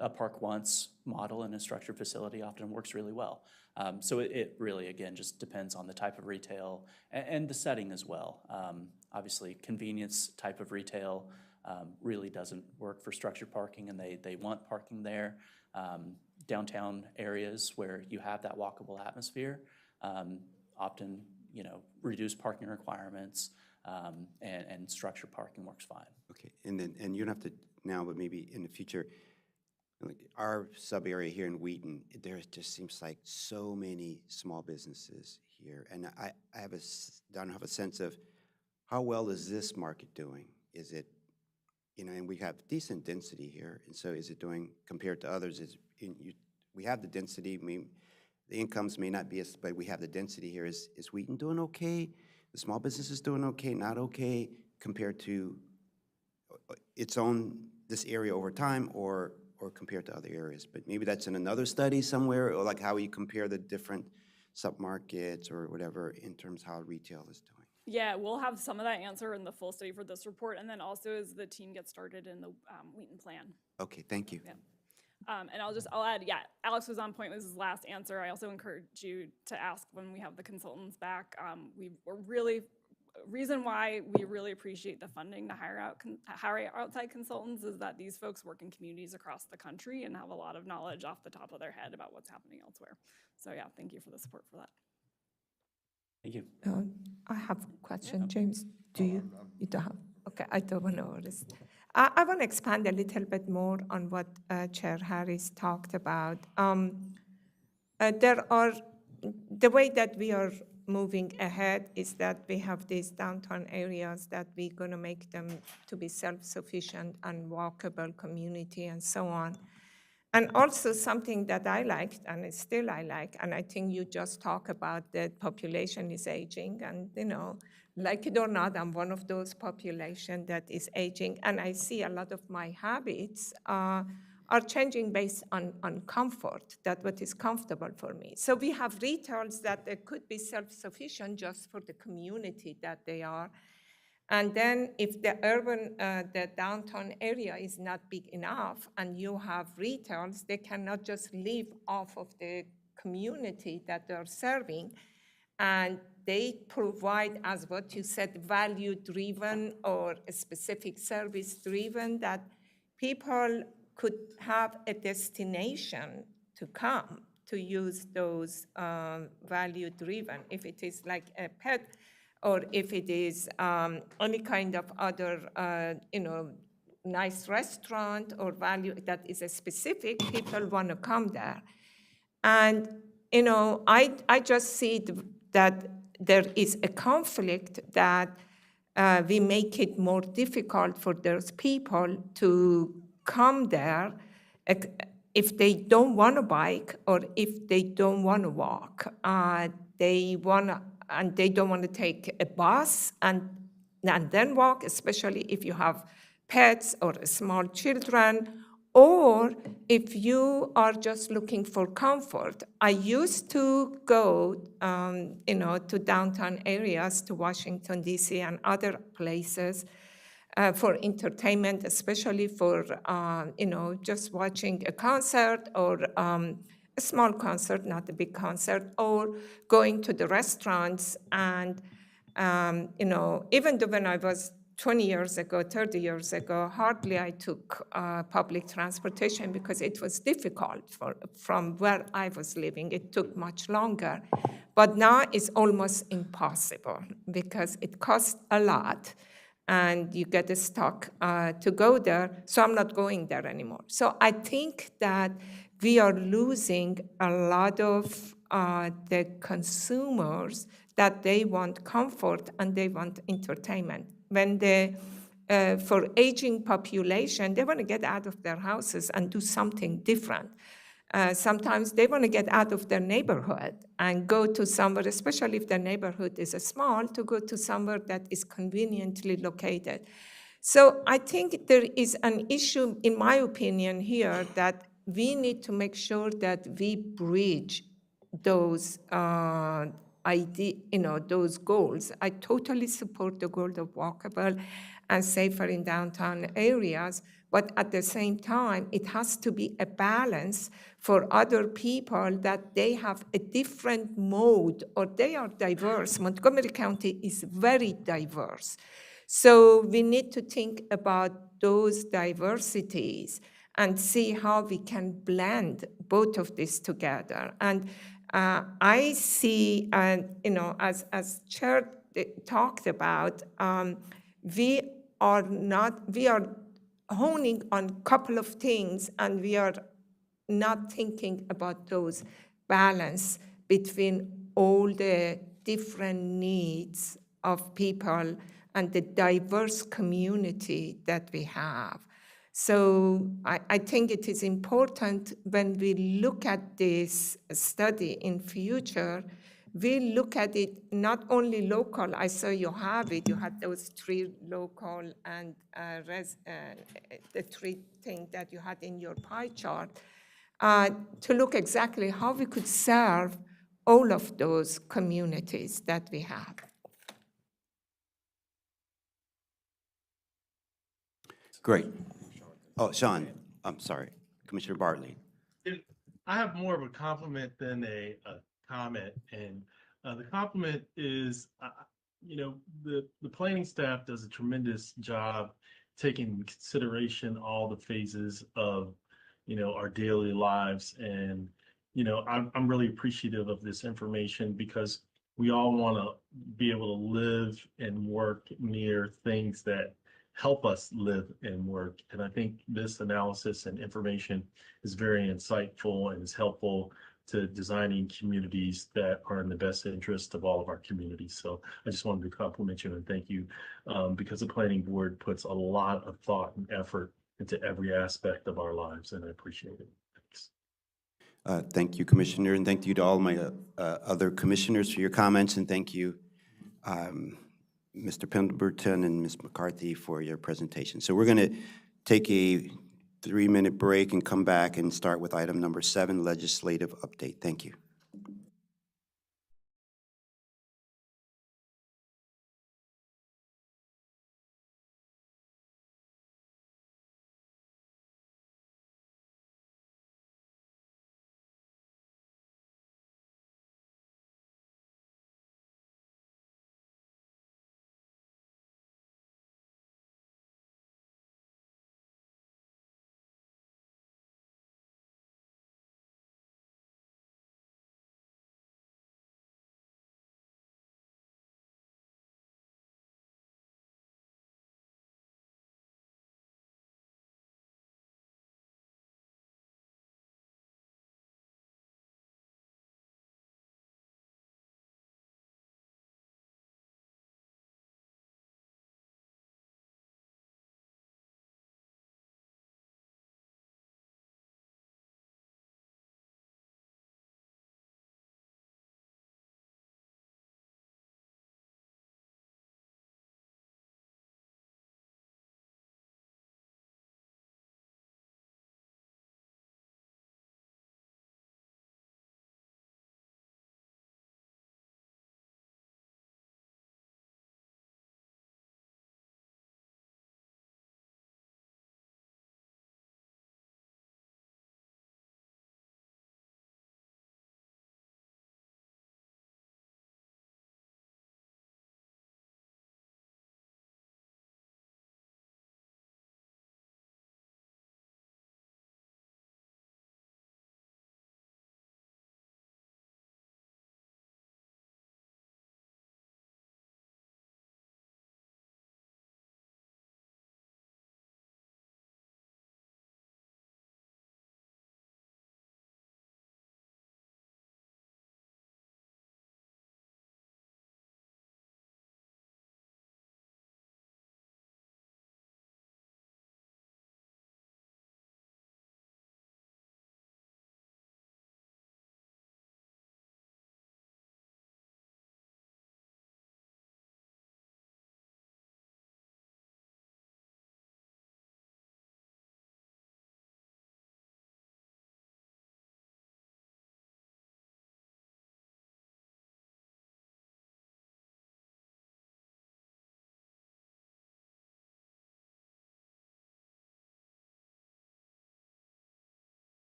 a park once model in a structured facility often works really well. So it really, again, just depends on the type of retail and the setting as well. Obviously, convenience type of retail really doesn't work for structured parking, and they want parking there. Downtown areas where you have that walkable atmosphere often, reduce parking requirements, and structured parking works fine. Okay, and you don't have to now, but maybe in the future, like our sub-area here in Wheaton, there just seems like so many small businesses here, and I don't have a sense of how well is this market doing? Is it, and we have decent density here, and so is it doing compared to others? We have the density. The incomes may not be as, but we have the density here. Is Wheaton doing okay? The small businesses doing okay? Not okay compared to this area over time, or compared to other areas? But maybe that's in another study somewhere, or like how you compare the different submarkets or whatever in terms of how retail is doing. Yeah, we'll have some of that answer in the full study for this report, and then also as the team gets started in the Wheaton plan. Okay, thank you. And I'll add, yeah, Alex was on point with his last answer. I also encourage you to ask when we have the consultants back. Reason why we really appreciate the funding to hire outside consultants is that these folks work in communities across the country and have a lot of knowledge off the top of their head about what's happening elsewhere. So yeah, thank you for the support for that. Thank you. I have a question, James. Do you? You don't have? Okay, I don't want to risk. I want to expand a little bit more on what Chair Harris talked about. The way that we are moving ahead is that we have these downtown areas that we're going to make them to be self-sufficient and walkable community and so on. And also something that I liked, and still I like, and I think you just talk about that population is aging, and like it or not, I'm one of those population that is aging, and I see a lot of my habits are changing based on comfort, that what is comfortable for me. So we have retails that they could be self-sufficient just for the community that they are. And then if the the downtown area is not big enough and you have retails, they cannot just live off of the community that they're serving. And they provide, as what you said, value-driven or specific service-driven, that people could have a destination to come to use those value-driven. If it is like a pet, or if it is any kind of other, nice restaurant or value that is a specific, people want to come there. And, I just see that there is a conflict that we make it more difficult for those people to come there if they don't want to bike or if they don't want to walk. They don't want to take a bus and then walk, especially if you have pets or small children, or if you are just looking for comfort. I used to go, to downtown areas, to Washington, D.C. and other places for entertainment, especially for, just watching a concert or a small concert, not a big concert, or going to the restaurants. And, even though when I was 20 years ago, 30 years ago, hardly I took public transportation because it was difficult from where I was living. It took much longer. But now it's almost impossible because it costs a lot and you get stuck to go there. So I'm not going there anymore. So I think that we are losing a lot of the consumers that they want comfort and they want entertainment. When for aging population, they want to get out of their houses and do something different. Sometimes they want to get out of their neighborhood and go to somewhere, especially if their neighborhood is small, to go to somewhere that is conveniently located. So I think there is an issue, in my opinion, here that we need to make sure that we bridge those those goals. I totally support the goal of walkable and safer in downtown areas, but at the same time, it has to be a balance for other people that they have a different mode or they are diverse. Montgomery County is very diverse. So we need to think about those diversities and see how we can blend both of these together. And I see, as Chair talked about, we are honing on a couple of things, and we are not thinking about those balance between all the different needs of people and the diverse community that we have. So I think it is important when we look at this study in future, we look at it not only local. I saw you have it. You had those 3 local and the 3 things that you had in your pie chart, to look exactly how we could serve all of those communities that we have. Great. Oh, Sean, I'm sorry, Commissioner Bartley. I have more of a compliment than a comment, and the compliment is, the planning staff does a tremendous job taking into consideration all the phases of, our daily lives, and I'm really appreciative of this information because we all want to be able to live and work near things that help us live and work, and I think this analysis and information is very insightful and is helpful to designing communities that are in the best interest of all of our communities. So I just wanted to compliment you and thank you because the planning board puts a lot of thought and effort into every aspect of our lives, and I appreciate it. Thanks. Thank you, Commissioner, and thank you to all my other commissioners for your comments, and thank you, Mr. Pemberton and Ms. McCarthy, for your presentation. So we're going to take a 3-minute break and come back and start with item number 7, legislative update. Thank you.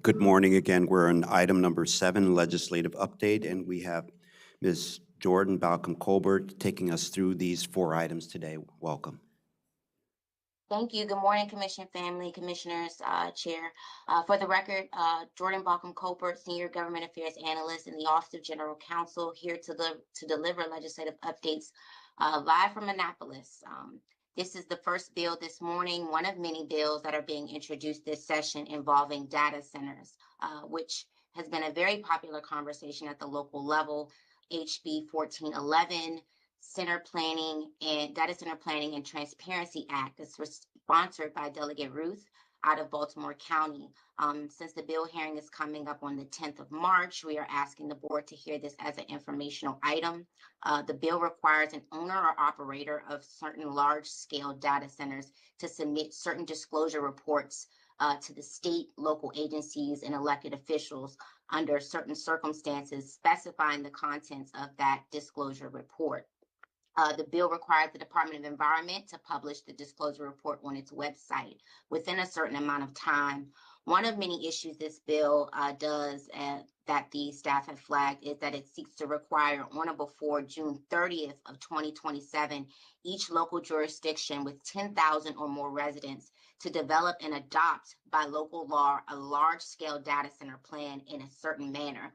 Good morning again. We're on item number 7, legislative update, and we have Ms. Jordan Balcom-Colbert taking us through these 4 items today. Welcome. Thank you. Good morning, Commission family, Commissioners, Chair. For the record, Jordan Balcom Colbert, Senior Government Affairs Analyst in the Office of General Counsel, here to deliver legislative updates live from Annapolis. This is the first bill this morning, one of many bills that are being introduced this session involving data centers, which has been a very popular conversation at the local level. HB 1411, Center Planning and Data Center Planning and Transparency Act is sponsored by Delegate Ruth out of Baltimore County. Since the bill hearing is coming up on the 10th of March, we are asking the board to hear this as an informational item. The bill requires an owner or operator of certain large-scale data centers to submit certain disclosure reports to the state, local agencies, and elected officials under certain circumstances, specifying the contents of that disclosure report. The bill requires the Department of Environment to publish the disclosure report on its website within a certain amount of time. One of many issues this bill does that the staff have flagged is that it seeks to require on or before June 30th of 2027, each local jurisdiction with 10,000 or more residents to develop and adopt by local law a large-scale data center plan in a certain manner.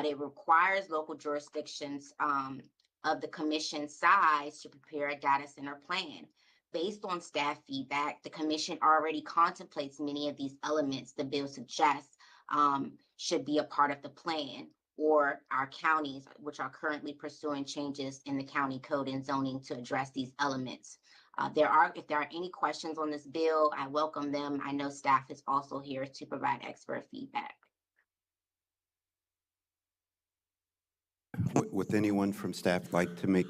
It requires local jurisdictions of the commission size to prepare a data center plan. Based on staff feedback, the commission already contemplates many of these elements the bill suggests should be a part of the plan, or our counties, which are currently pursuing changes in the county code and zoning to address these elements. If there are any questions on this bill, I welcome them. I know staff is also here to provide expert feedback. Would anyone from staff like to make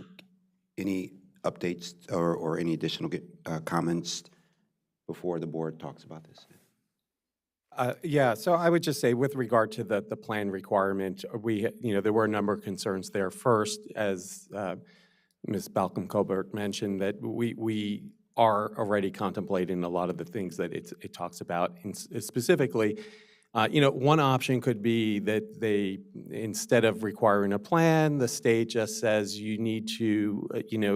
any updates or any additional comments before the board talks about this? Yeah, so I would just say with regard to the plan requirement, there were a number of concerns there. First, as Ms. Balcom-Colbert mentioned, that we are already contemplating a lot of the things that it talks about. And specifically, one option could be that they, instead of requiring a plan, the state just says you need to,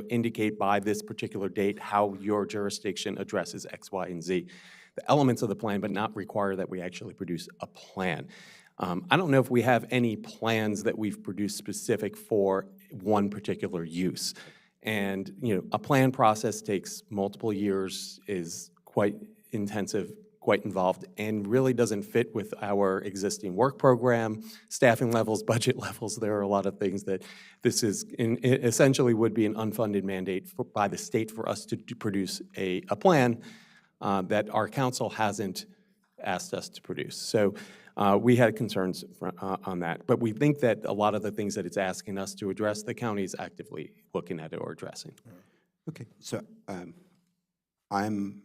indicate by this particular date how your jurisdiction addresses X, Y, and Z. The elements of the plan, but not require that we actually produce a plan. I don't know if we have any plans that we've produced specific for one particular use. And, a plan process takes multiple years, is quite intensive, quite involved, and really doesn't fit with our existing work program, staffing levels, budget levels. There are a lot of things that this is, essentially would be an unfunded mandate by the state for us to produce a plan that our council hasn't asked us to produce. So we had concerns on that. But we think that a lot of the things that it's asking us to address, the county is actively looking at it or addressing. Okay, so I'm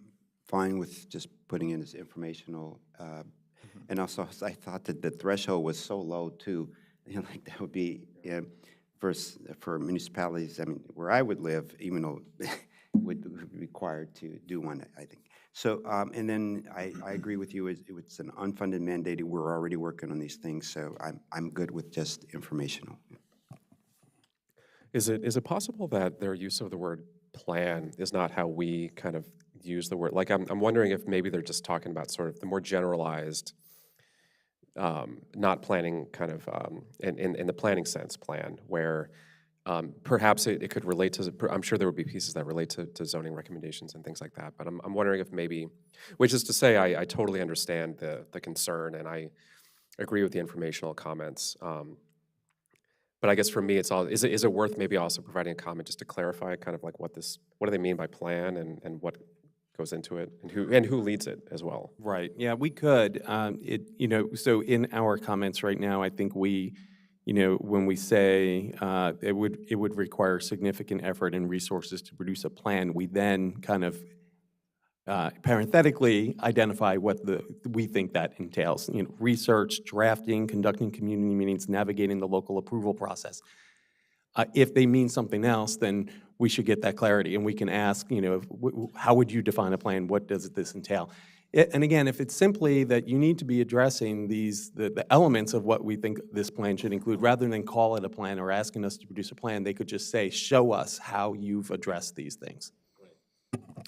fine with just putting in as informational. And also, I thought that the threshold was so low too. Like that would be for municipalities. I mean, where I would live, even though would be required to do one, I think. So, and then I agree with you. It's an unfunded mandate. We're already working on these things, so I'm good with just informational. Is it possible that their use of the word plan is not how we kind of use the word? Like, I'm wondering if maybe they're just talking about sort of the more generalized, not planning kind of, in the planning sense plan, where perhaps it could relate to, I'm sure there would be pieces that relate to zoning recommendations and things like that, but I'm wondering if maybe, which is to say, I totally understand the concern, and I agree with the informational comments. But I guess for me, it's all, is it worth maybe also providing a comment just to clarify kind of like what do they mean by plan and what goes into it, and who leads it as well? Right, yeah, we could. So in our comments right now, I think we, when we say it would require significant effort and resources to produce a plan, we then kind of parenthetically identify what we think that entails. Research, drafting, conducting community meetings, navigating the local approval process. If they mean something else, then we should get that clarity, and we can ask, how would you define a plan? What does this entail? And again, if it's simply that you need to be addressing the elements of what we think this plan should include, rather than call it a plan or asking us to produce a plan, they could just say, show us how you've addressed these things.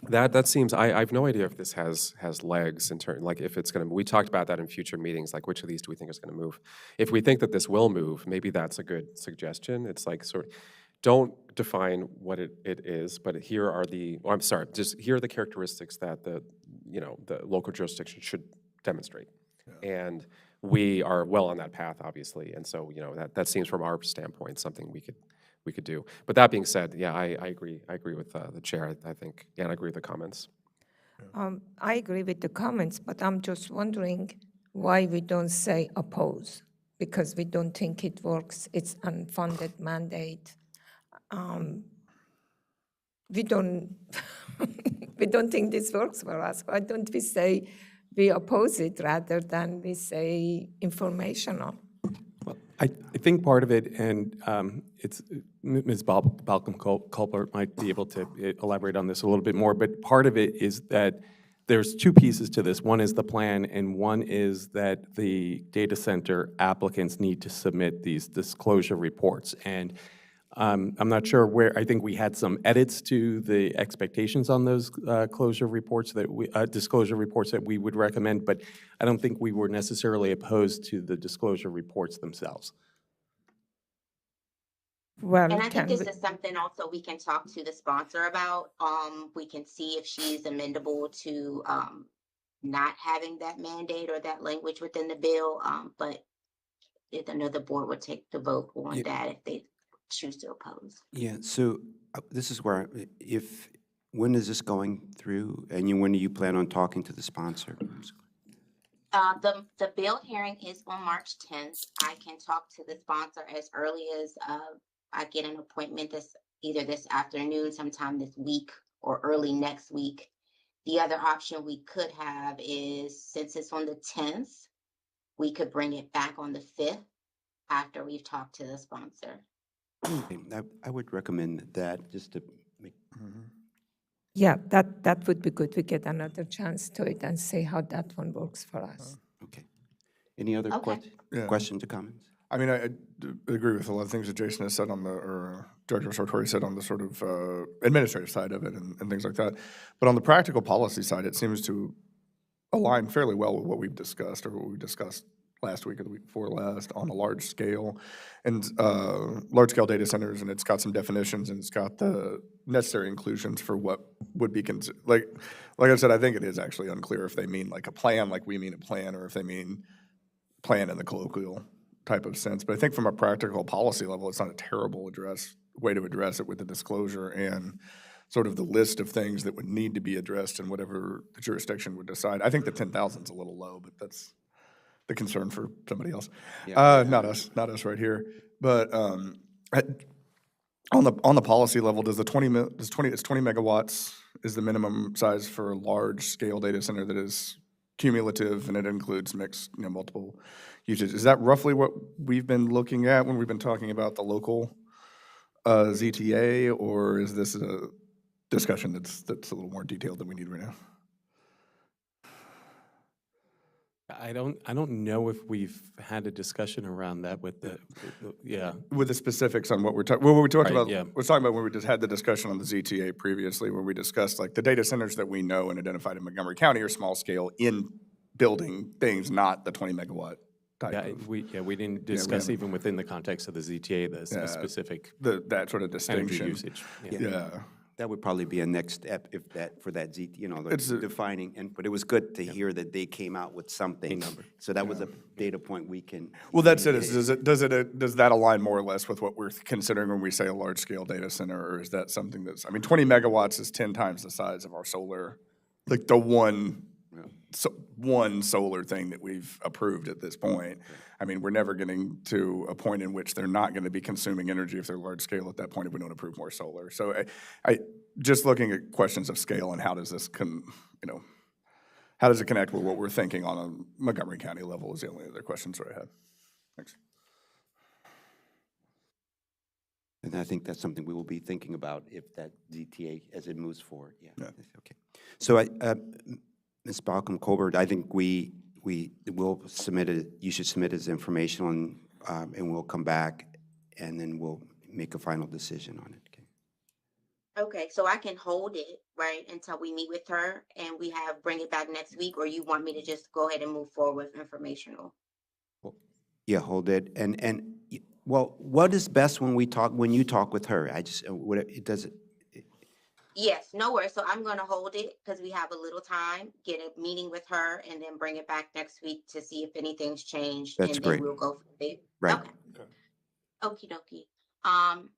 That seems, I have no idea if this has legs in turn, like if it's gonna, we talked about that in future meetings, like which of these do we think is gonna move? If we think that this will move, maybe that's a good suggestion. It's like don't define what it is, but here are I'm sorry, just here are the characteristics that the local jurisdiction should demonstrate. And we are well on that path, obviously, and so, that seems from our standpoint something we could do. But that being said, yeah, I agree with the chair. I think, yeah, and I agree with the comments. I agree with the comments, but I'm just wondering why we don't say oppose, because we don't think it works. It's unfunded mandate. We don't, we don't think this works for us. Why don't we say we oppose it rather than we say informational? Well, I think part of it, and it's Ms. Balcom-Culpert might be able to elaborate on this a little bit more, but part of it is that there's two pieces to this. One is the plan, and one is that the data center applicants need to submit these disclosure reports. And I'm not sure where, I think we had some edits to the expectations on those disclosure reports that we would recommend, but I don't think we were necessarily opposed to the disclosure reports themselves. Well, And I think this is something also we can talk to the sponsor about. We can see if she's amendable to not having that mandate or that language within the bill. But if another board would take the vote on that if they choose to oppose. Yeah, so this is where, when is this going through? And when do you plan on talking to the sponsor? The bill hearing is on March 10th. I can talk to the sponsor as early as I get an appointment either this afternoon, sometime this week, or early next week. The other option we could have is, since it's on the 10th, we could bring it back on the 5th after we've talked to the sponsor. I would recommend that, just to make. yeah, that would be good. We get another chance to it and see how that one works for us. Okay. Any other questions or comments? I mean, I agree with a lot of things that Jason has said or Director Sartori said on the sort of administrative side of it and things like that. But on the practical policy side, it seems to align fairly well with what we've discussed, or what we discussed last week or the week before last, on a large scale. And large scale data centers, and it's got some definitions, and it's got the necessary inclusions for what would be considered. Like I said, I think it is actually unclear if they mean like a plan, like we mean a plan, or if they mean plan in the colloquial type of sense. But I think from a practical policy level, it's not a terrible way to address it with the disclosure and sort of the list of things that would need to be addressed in whatever the jurisdiction would decide. I think the 10,000 is a little low, but that's the concern for somebody else. Not us right here. But on the policy level, does 20 megawatts is the minimum size for a large scale data center that is cumulative, and it includes mixed, multiple usage. Is that roughly what we've been looking at when we've been talking about the local ZTA, or is this a discussion that's a little more detailed than we need right now? I don't know if we've had a discussion around that with the With the specifics on what we're talking, we're talking about, yeah. we're talking about when we just had the discussion on the ZTA previously, where we discussed like the data centers that we know and identified in Montgomery County are small scale in building things, not the 20 megawatt type of. We didn't discuss even within the context of the ZTA, the specific that sort of energy distinction. usage. Yeah. That would probably be a next step for that Z, defining, but it was good to hear that they came out with something. So that was a data point we can. Well, that's it. Does that align more or less with what we're considering when we say a large scale data center, or is that something that's, 20 megawatts is 10 times the size of our solar, like the one solar thing that we've approved at this point. We're never getting to a point in which they're not going to be consuming energy if they're large scale at that point if we don't approve more solar. So I just looking at questions of scale and how does this how does it connect with what we're thinking on a Montgomery County level is the only other questions that I had. Thanks. And I think that's something we will be thinking about if that ZTA, as it moves forward. Yeah. Okay. So Ms. Balcom Colbert, I think we will submit it, you should submit his information on, and we'll come back, and then we'll make a final decision on it. Okay. Okay, so I can hold it, right, until we meet with her and bring it back next week, or you want me to just go ahead and move forward with informational? Yeah, hold it, well, what is best when you talk with her? I just, it doesn't, Yes, no worries. So I'm gonna hold it because we have a little time, get a meeting with her, and then bring it back next week to see if anything's changed, that's and then great, we'll go from there. right. Okay. Okie dokie.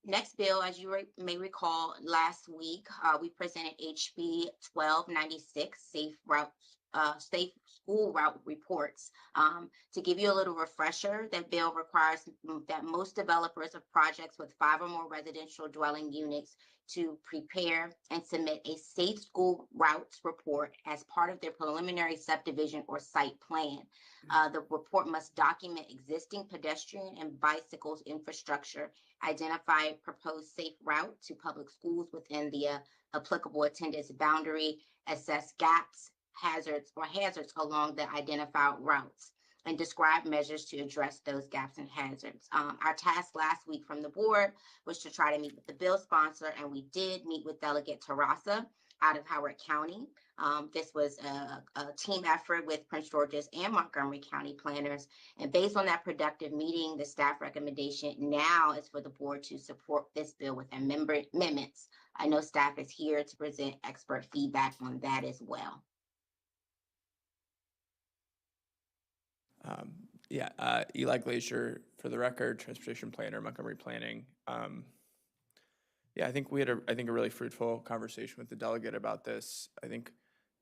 Next bill, as you may recall, last week, we presented HB 1296, Safe School Route Reports. To give you a little refresher, that bill requires that most developers of projects with 5 or more residential dwelling units to prepare and submit a safe school routes report as part of their preliminary subdivision or site plan. The report must document existing pedestrian and bicycles infrastructure, identify proposed safe route to public schools within the applicable attendance boundary, assess gaps, hazards along the identified routes, and describe measures to address those gaps and hazards. Our task last week from the board was to try to meet with the bill sponsor, and we did meet with Delegate Terrasa out of Howard County. This was a team effort with Prince George's and Montgomery County planners. And based on that productive meeting, the staff recommendation now is for the board to support this bill with amendments. I know staff is here to present expert feedback on that as well. Eli Glacier, for the record, transportation planner, Montgomery Planning. I think we had a really fruitful conversation with the delegate about this. I think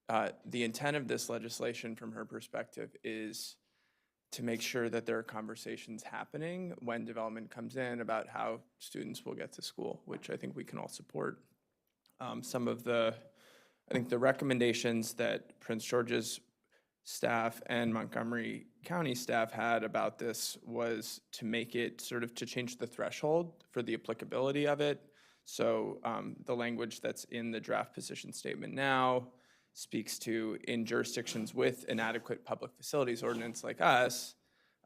the intent of this legislation from her perspective is to make sure that there are conversations happening when development comes in about how students will get to school, which I think we can all support. Some of the recommendations that Prince George's staff and Montgomery County staff had about this was to make it to change the threshold for the applicability of it. So the language that's in the draft position statement now speaks to, in jurisdictions with an adequate public facilities ordinance like us,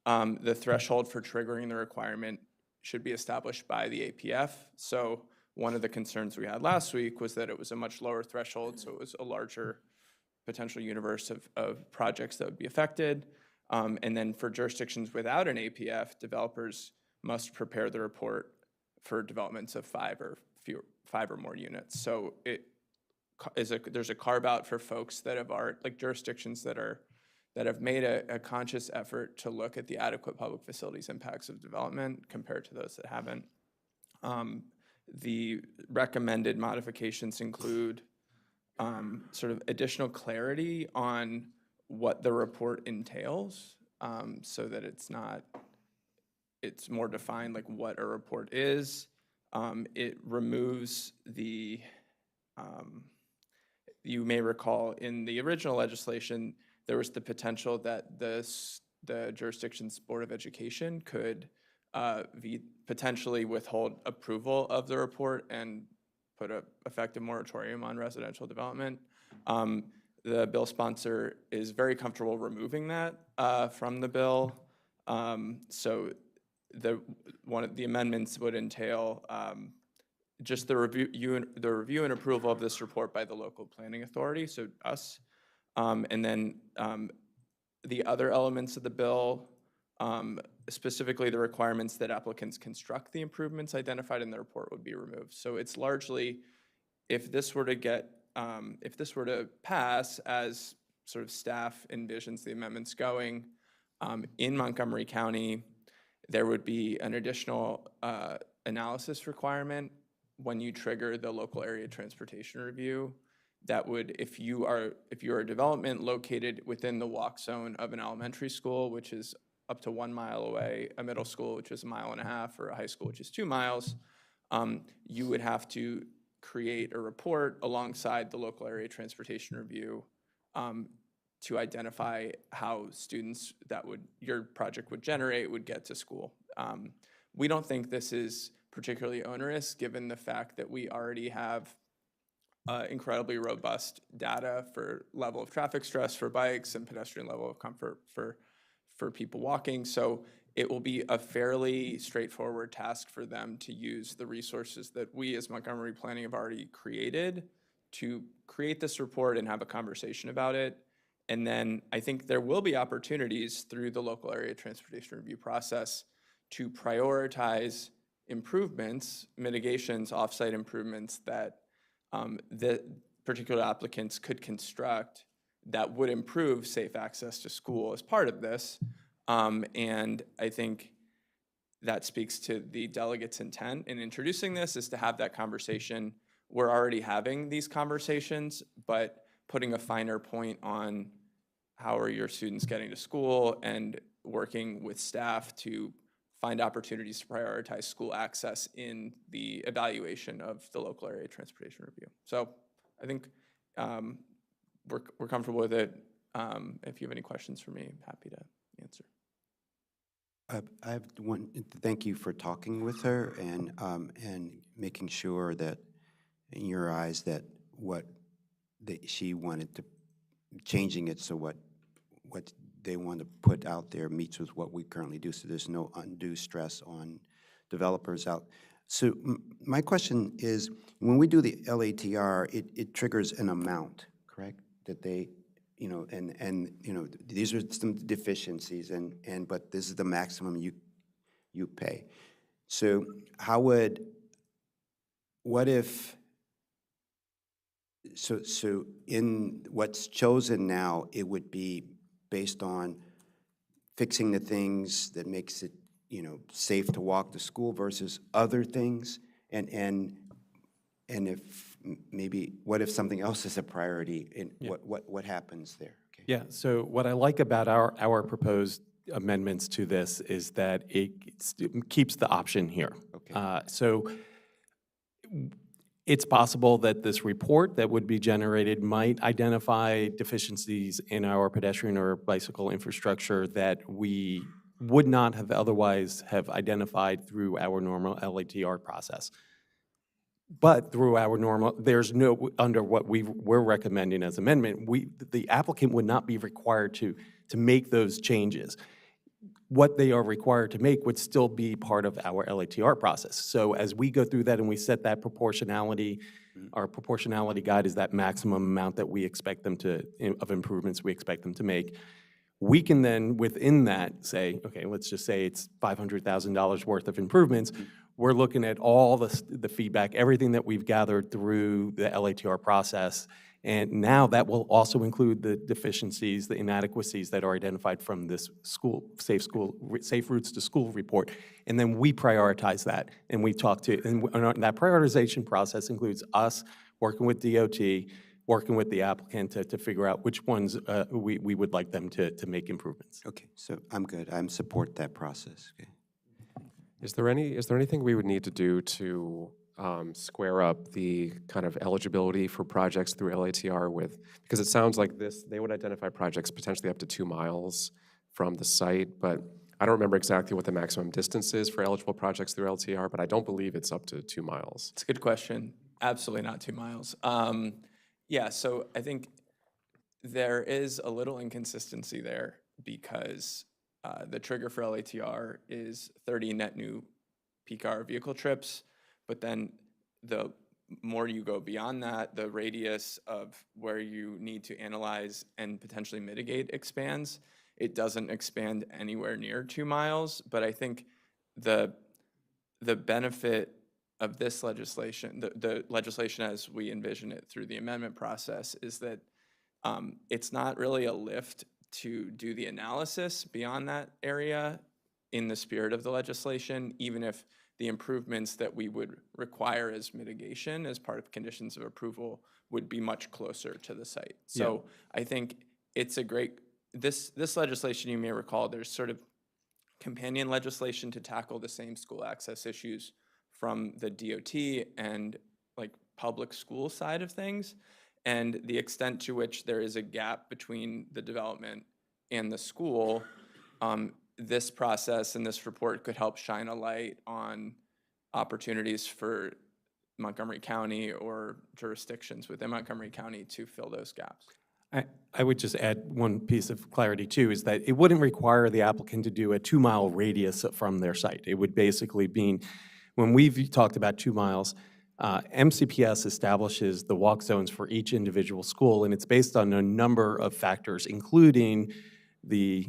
the threshold for triggering the requirement should be established by the APF. So one of the concerns we had last week was that it was a much lower threshold, so it was a larger potential universe of projects that would be affected. And then for jurisdictions without an APF, developers must prepare the report for developments of 5 or more units. So there's a carve out for folks that like jurisdictions that have made a conscious effort to look at the adequate public facilities impacts of development compared to those that haven't. The recommended modifications include additional clarity on what the report entails, so that it's more defined, like what a report is. It removes you may recall in the original legislation, there was the potential that the jurisdiction's Board of Education could potentially withhold approval of the report and put an effective moratorium on residential development. The bill sponsor is very comfortable removing that from the bill. So one of the amendments would entail just the review and approval of this report by the local planning authority, so us. And then the other elements of the bill, specifically the requirements that applicants construct the improvements identified in the report, would be removed. So it's largely, if this were to pass as staff envisions the amendments going, in Montgomery County, there would be an additional analysis requirement when you trigger the local area transportation review. That would, if you are a development located within the walk zone of an elementary school, which is up to 1 mile away, a middle school, which is 1.5 miles, or a high school, which is 2 miles, you would have to create a report alongside the local area transportation review to identify how students that your project would generate would get to school. We don't think this is particularly onerous, given the fact that we already have incredibly robust data for level of traffic stress for bikes and pedestrian level of comfort for people walking. So it will be a fairly straightforward task for them to use the resources that we as Montgomery Planning have already created to create this report and have a conversation about it. And then I think there will be opportunities through the local area transportation review process to prioritize improvements, mitigations, offsite improvements that the particular applicants could construct that would improve safe access to school as part of this. And I think that speaks to the delegates' intent in introducing this, is to have that conversation. We're already having these conversations, but putting a finer point on how are your students getting to school and working with staff to find opportunities to prioritize school access in the evaluation of the local area transportation review. So I think we're comfortable with it. If you have any questions for me, I'm happy to answer. I have one, thank you for talking with her and making sure that in your eyes that she wanted to, changing it so what they want to put out there meets with what we currently do, so there's no undue stress on developers out. So my question is, when we do the LATR, it triggers an amount, correct? That they, you know, and you know, these are some deficiencies, but this is the maximum you pay. So what if, so in what's chosen now, it would be based on fixing the things that makes it, you know, safe to walk to school versus other things, and if maybe, what if something else is a priority, and what happens there? Okay. Yeah, so what I like about our proposed amendments to this is that it keeps the option here. Okay. So it's possible that this report that would be generated might identify deficiencies in our pedestrian or bicycle infrastructure that we would not have otherwise have identified through our normal LATR process. But through our normal, there's no, under what we're recommending as amendment, the applicant would not be required to make those changes. What they are required to make would still be part of our LATR process. So as we go through that and we set that proportionality, our proportionality guide is that maximum amount that we expect them to, of improvements we expect them to make. We can then, within that, say, okay, let's just say it's $500,000 worth of improvements. We're looking at all the feedback, everything that we've gathered through the LATR process, and now that will also include the deficiencies, the inadequacies that are identified from this Safe Routes to School report. And then we prioritize that, and we talk to, and that prioritization process includes us working with DOT, working with the applicant to figure out which ones we would like them to make improvements. Okay, so I'm good. I support that process. Okay. Is there anything we would need to do to square up the kind of eligibility for projects through LATR with, because it sounds like they would identify projects potentially up to 2 miles from the site, but I don't remember exactly what the maximum distance is for eligible projects through LATR, but I don't believe it's up to 2 miles. It's a good question. Absolutely not 2 miles. Yeah, so I think there is a little inconsistency there because the trigger for LATR is 30 net new peak hour vehicle trips, but then the more you go beyond that, the radius of where you need to analyze and potentially mitigate expands. It doesn't expand anywhere near 2 miles, but I think the benefit of this legislation, the legislation as we envision it through the amendment process, is that it's not really a lift to do the analysis beyond that area in the spirit of the legislation, even if the improvements that we would require as mitigation as part of conditions of approval would be much closer to the site. So I think it's a great, this legislation, you may recall, there's sort of companion legislation to tackle the same school access issues from the DOT and like public school side of things. And the extent to which there is a gap between the development and the school, this process and this report could help shine a light on opportunities for Montgomery County or jurisdictions within Montgomery County to fill those gaps? I would just add one piece of clarity too, is that it wouldn't require the applicant to do a 2-mile radius from their site. It would basically be, when we've talked about 2 miles, MCPS establishes the walk zones for each individual school, and it's based on a number of factors, including the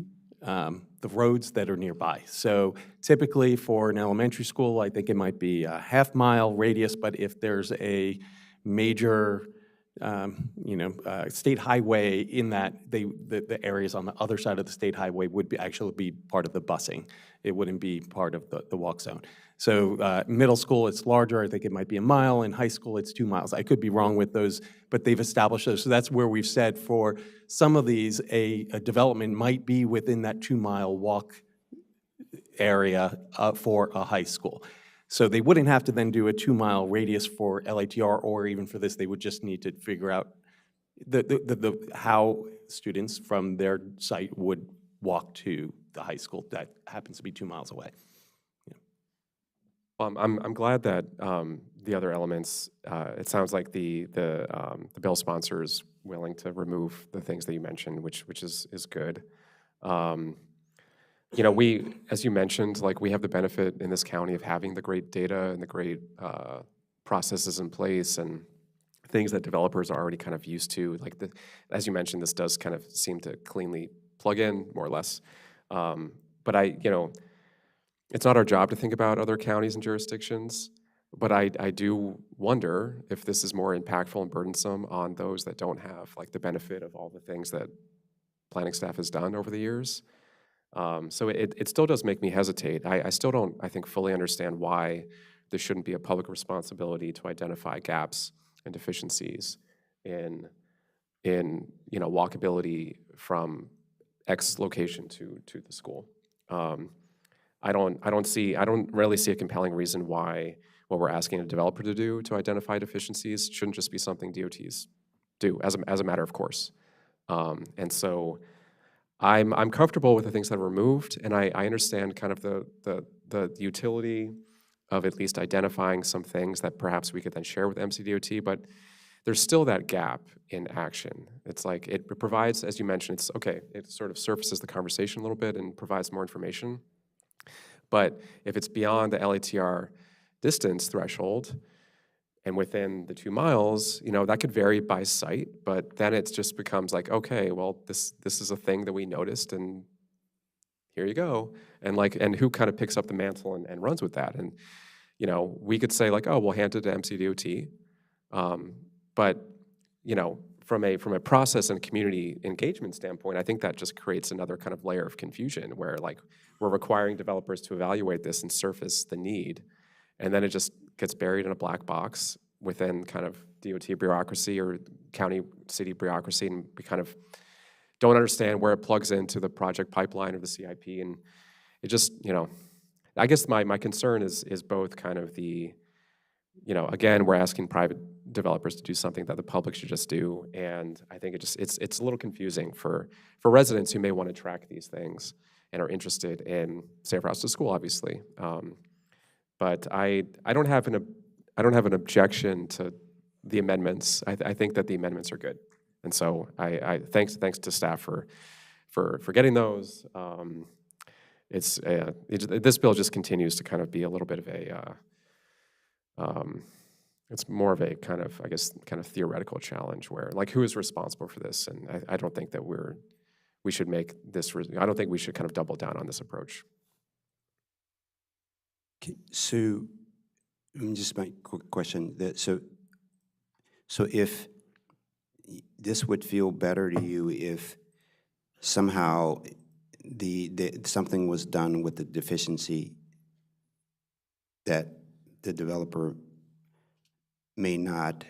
roads that are nearby. So typically for an elementary school, I think it might be a half-mile radius, but if there's a major state highway in that, the areas on the other side of the state highway would actually be part of the busing. It wouldn't be part of the walk zone. So middle school, it's larger. I think it might be a mile. In high school, it's 2 miles. I could be wrong with those, but they've established those. So that's where we've said for some of these, a development might be within that 2-mile walk area for a high school. So they wouldn't have to then do a 2-mile radius for LATR, or even for this, they would just need to figure out how students from their site would walk to the high school that happens to be 2 miles away. I'm glad that the other elements, it sounds like the bill sponsor is willing to remove the things that you mentioned, which is good. We, as you mentioned, like we have the benefit in this county of having the great data and the great processes in place and things that developers are already kind of used to. Like as you mentioned, this does kind of seem to cleanly plug in more or less. But it's not our job to think about other counties and jurisdictions, but I do wonder if this is more impactful and burdensome on those that don't have like the benefit of all the things that planning staff has done over the years. So it still does make me hesitate. I still don't, I think, fully understand why there shouldn't be a public responsibility to identify gaps and deficiencies in walkability from X location to the school. I don't really see a compelling reason why what we're asking a developer to do to identify deficiencies shouldn't just be something DOTs do as a matter of course. And so I'm comfortable with the things that are removed, and I understand kind of the utility of at least identifying some things that perhaps we could then share with MCDOT, but there's still that gap in action. It's like it provides, as you mentioned, it's okay, it sort of surfaces the conversation a little bit and provides more information. But if it's beyond the LATR distance threshold and within the 2 miles, that could vary by site, but then it just becomes like, okay, well, this is a thing that we noticed and here you go. And who kind of picks up the mantle and runs with that? And, we could say like, oh, we'll hand it to MCDOT. But, from a process and community engagement standpoint, I think that just creates another kind of layer of confusion where like we're requiring developers to evaluate this and surface the need, and then it just gets buried in a black box within kind of DOT bureaucracy or county city bureaucracy, and we kind of don't understand where it plugs into the project pipeline or the CIP, and it just, I guess my concern is both kind of the, again, we're asking private developers to do something that the public should just do, and I think it's a little confusing for residents who may want to track these things and are interested in safe routes to school, obviously. But I don't have an objection to the amendments. I think that the amendments are good, and so I thanks to staff for getting those. This bill just continues to kind of be a little bit of a it's more of a kind of, I guess, kind of theoretical challenge where, like, who is responsible for this? And I don't think that we should make this, I don't think we should kind of double down on this approach. Okay, so, just my quick question, so if this would feel better to you if somehow something was done with the deficiency that the developer may not,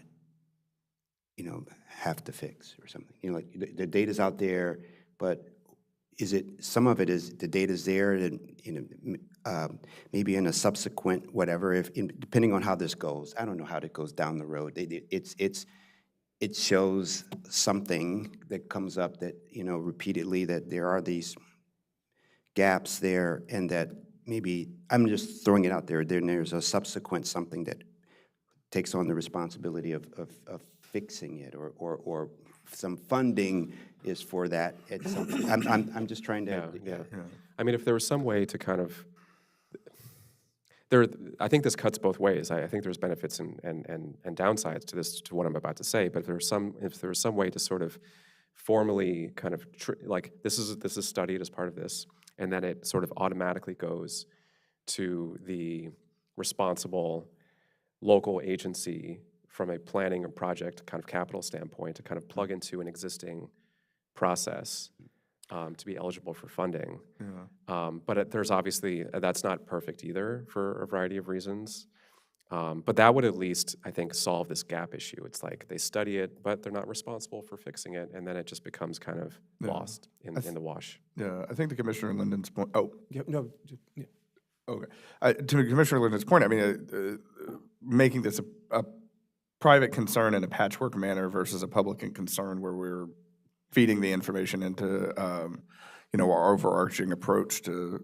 have to fix or something. Like the data's out there, but some of it is the data's there, and maybe in a subsequent whatever, depending on how this goes. I don't know how it goes down the road. It shows something that comes up that repeatedly, that there are these gaps there, and that maybe I'm just throwing it out there. Then there's a subsequent something that takes on the responsibility of fixing it, or some funding is for that at some, I'm just trying to. Yeah. I mean, if there was some way to kind of, I think this cuts both ways. I think there's benefits and downsides to this, to what I'm about to say, but if there was some way to sort of formally kind of, like, this is studied as part of this, and then it sort of automatically goes to the responsible local agency from a planning and project kind of capital standpoint to kind of plug into an existing process to be eligible for funding. But there's obviously, that's not perfect either for a variety of reasons. But that would at least, I think, solve this gap issue. It's like they study it, but they're not responsible for fixing it, and then it just becomes kind of lost in the wash. Yeah, I think the Commissioner Linden's point, oh, Yeah, no, yeah. okay. To Commissioner Linden's point, I mean, making this a private concern in a patchwork manner versus a public concern where we're feeding the information into, our overarching approach to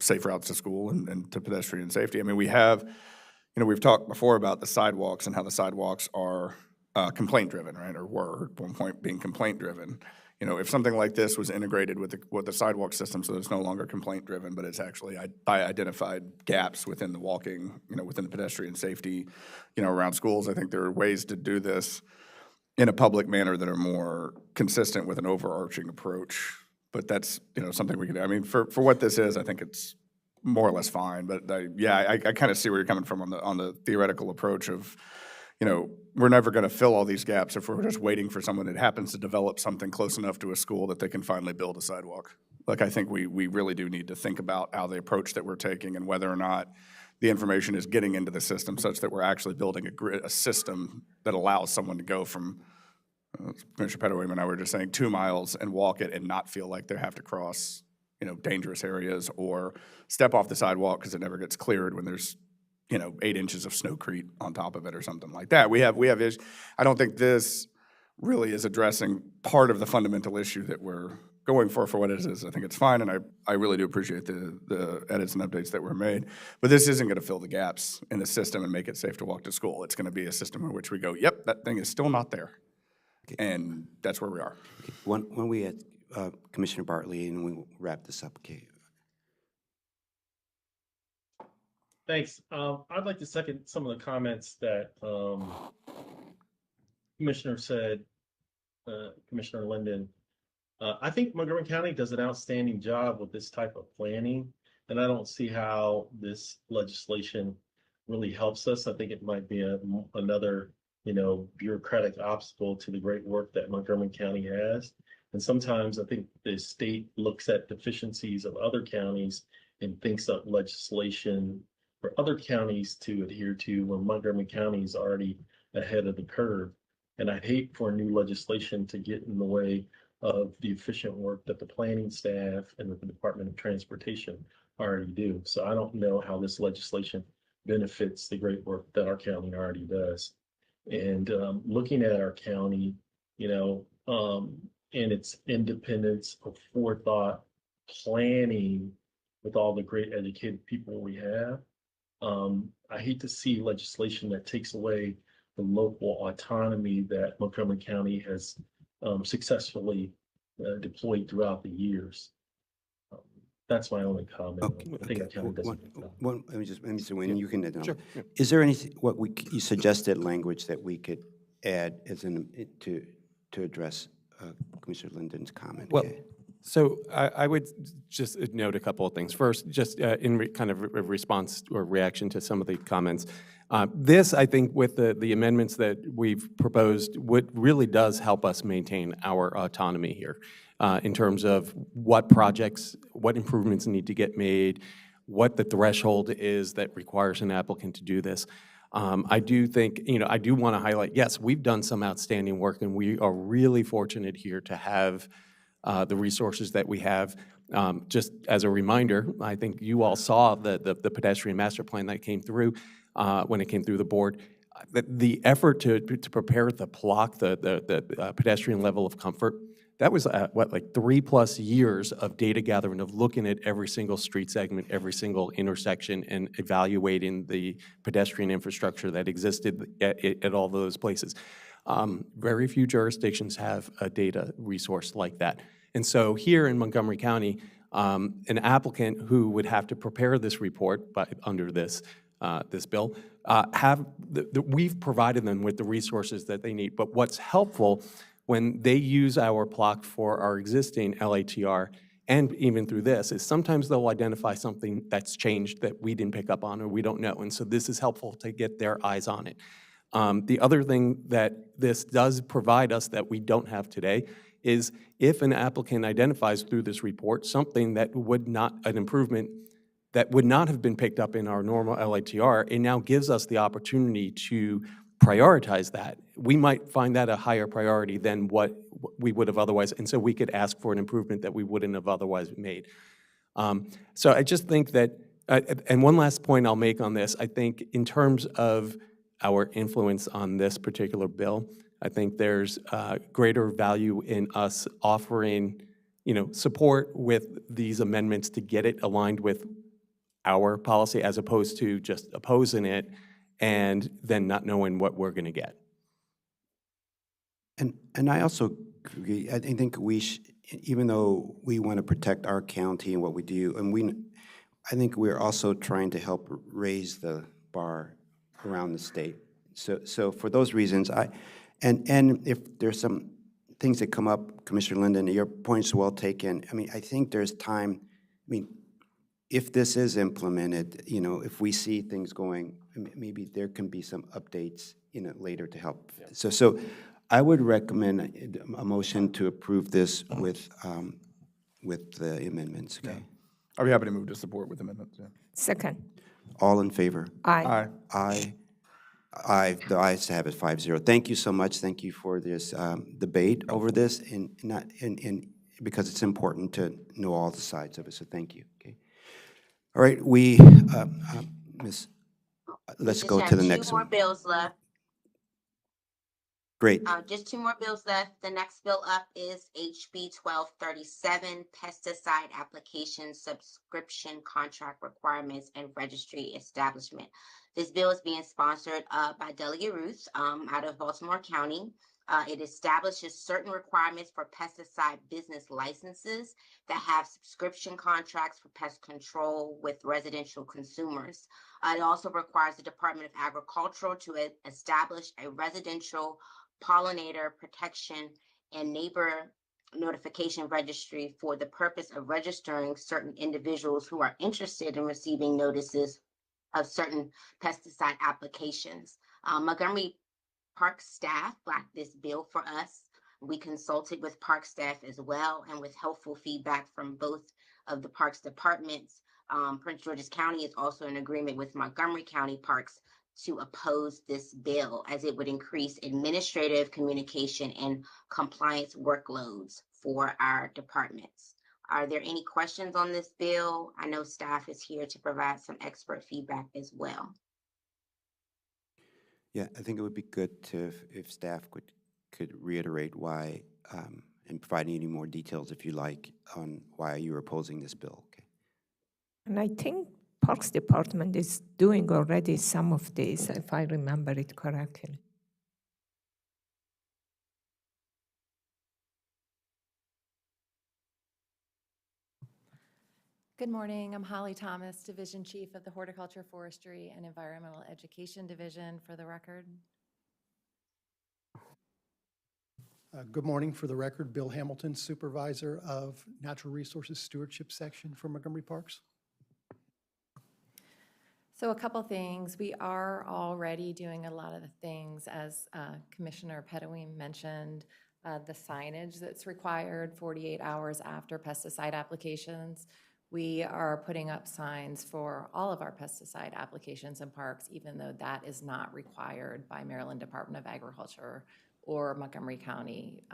safe routes to school and to pedestrian safety. I mean, we've talked before about the sidewalks and how the sidewalks are complaint-driven, right, or were at one point being complaint-driven. If something like this was integrated with the sidewalk system, so it's no longer complaint-driven, but it's actually identified gaps within the walking, within the pedestrian safety, around schools, I think there are ways to do this in a public manner that are more consistent with an overarching approach. But that's, something we can do. I mean, for what this is, I think it's more or less fine. But I kind of see where you're coming from on the theoretical approach of, we're never going to fill all these gaps if we're just waiting for someone that happens to develop something close enough to a school that they can finally build a sidewalk. Like, I think we really do need to think about how the approach that we're taking and whether or not the information is getting into the system such that we're actually building a system that allows someone to go from, Commissioner Pettaway and I were just saying, 2 miles and walk it and not feel like they have to cross, dangerous areas or step off the sidewalk because it never gets cleared when there's, 8 inches of snowcrete on top of it or something like that. We have issues. I don't think this really is addressing part of the fundamental issue that we're going for what it is. I think it's fine, and I really do appreciate the edits and updates that were made. But this isn't going to fill the gaps in the system and make it safe to walk to school. It's going to be a system in which we go, yep, that thing is still not there. And that's where we are. Okay. When we had Commissioner Bartley, and we wrap this up, okay? Thanks. I'd like to second some of the comments that Commissioner said, Commissioner Linden. I think Montgomery County does an outstanding job with this type of planning, and I don't see how this legislation really helps us. I think it might be another bureaucratic obstacle to the great work that Montgomery County has. And sometimes I think the state looks at deficiencies of other counties and thinks up legislation for other counties to adhere to when Montgomery County is already ahead of the curve. And I'd hate for new legislation to get in the way of the efficient work that the planning staff and the Department of Transportation already do. So I don't know how this legislation benefits the great work that our county already does. And looking at our county, and its independence of forethought, planning with all the great educated people we have, I hate to see legislation that takes away the local autonomy that Montgomery County has successfully deployed throughout the years. That's my only comment. Okay. I think our county does a good job. Let me say, when you can. Sure. Is there anything, you suggested language that we could add as to address Commissioner Linden's comment? Well, Okay. so I would just note a couple of things. First, just in kind of response or reaction to some of the comments. This, I think, with the amendments that we've proposed, really does help us maintain our autonomy here in terms of what projects, what improvements need to get made, what the threshold is that requires an applicant to do this. I do think, I do want to highlight, yes, we've done some outstanding work, and we are really fortunate here to have the resources that we have. Just as a reminder, I think you all saw the pedestrian master plan that came through when it came through the board. The effort to prepare the PLOC, the pedestrian level of comfort, that was, what, like 3+ years of data gathering, of looking at every single street segment, every single intersection, and evaluating the pedestrian infrastructure that existed at all those places. Very few jurisdictions have a data resource like that. And so here in Montgomery County, an applicant who would have to prepare this report under this bill, we've provided them with the resources that they need. But what's helpful when they use our PLOC for our existing LATR, and even through this, is sometimes they'll identify something that's changed that we didn't pick up on or we don't know. And so this is helpful to get their eyes on it. The other thing that this does provide us that we don't have today is if an applicant identifies through this report something that would not, an improvement that would not have been picked up in our normal LATR, it now gives us the opportunity to prioritize that. We might find that a higher priority than what we would have otherwise, and so we could ask for an improvement that we wouldn't have otherwise made. So I just think that, and one last point I'll make on this, I think in terms of our influence on this particular bill, I think there's greater value in us offering, support with these amendments to get it aligned with our policy as opposed to just opposing it and then not knowing what we're going to get. And I also agree. I think even though we want to protect our county and what we do, and I think we're also trying to help raise the bar around the state. So for those reasons, and if there's some things that come up, Commissioner Linden, your point's well taken. I mean, I think there's time. I mean, if this is implemented, if we see things going, maybe there can be some updates, later to help. Yeah. So I would recommend a motion to approve this with the amendments. Okay. Yeah. I'll be happy to move to support with amendments. Yeah. Second. All in favor? Aye. Aye. Aye. The ayes have it 5-0. Thank you so much. Thank you for this debate over this, and because it's important to know all the sides of it. So thank you. Okay. All right, let's go to the next one. Two more bills left. Great. Just 2 more bills left. The next bill up is HB 1237, Pesticide Application Subscription Contract Requirements and Registry Establishment. This bill is being sponsored by Delegate Ruth out of Baltimore County. It establishes certain requirements for pesticide business licenses that have subscription contracts for pest control with residential consumers. It also requires the Department of Agriculture to establish a residential pollinator protection and neighbor notification registry for the purpose of registering certain individuals who are interested in receiving notices of certain pesticide applications. Montgomery Park staff backed this bill for us. We consulted with Park staff as well, and with helpful feedback from both of the Parks departments. Prince George's County is also in agreement with Montgomery County Parks to oppose this bill, as it would increase administrative communication and compliance workloads for our departments. Are there any questions on this bill? I know staff is here to provide some expert feedback as well. Yeah, I think it would be good if staff could reiterate why and provide any more details, if you like, on why you're opposing this bill. Okay. And I think Parks Department is doing already some of these, if I remember it correctly. Good morning. I'm Holly Thomas, Division Chief of the Horticulture, Forestry, and Environmental Education Division, for the record. Good morning. For the record, Bill Hamilton, Supervisor of Natural Resources Stewardship Section for Montgomery Parks. So a couple things. We are already doing a lot of the things, as Commissioner Pettaway mentioned, the signage that's required 48 hours after pesticide applications. We are putting up signs for all of our pesticide applications in parks, even though that is not required by Maryland Department of Agriculture or Montgomery County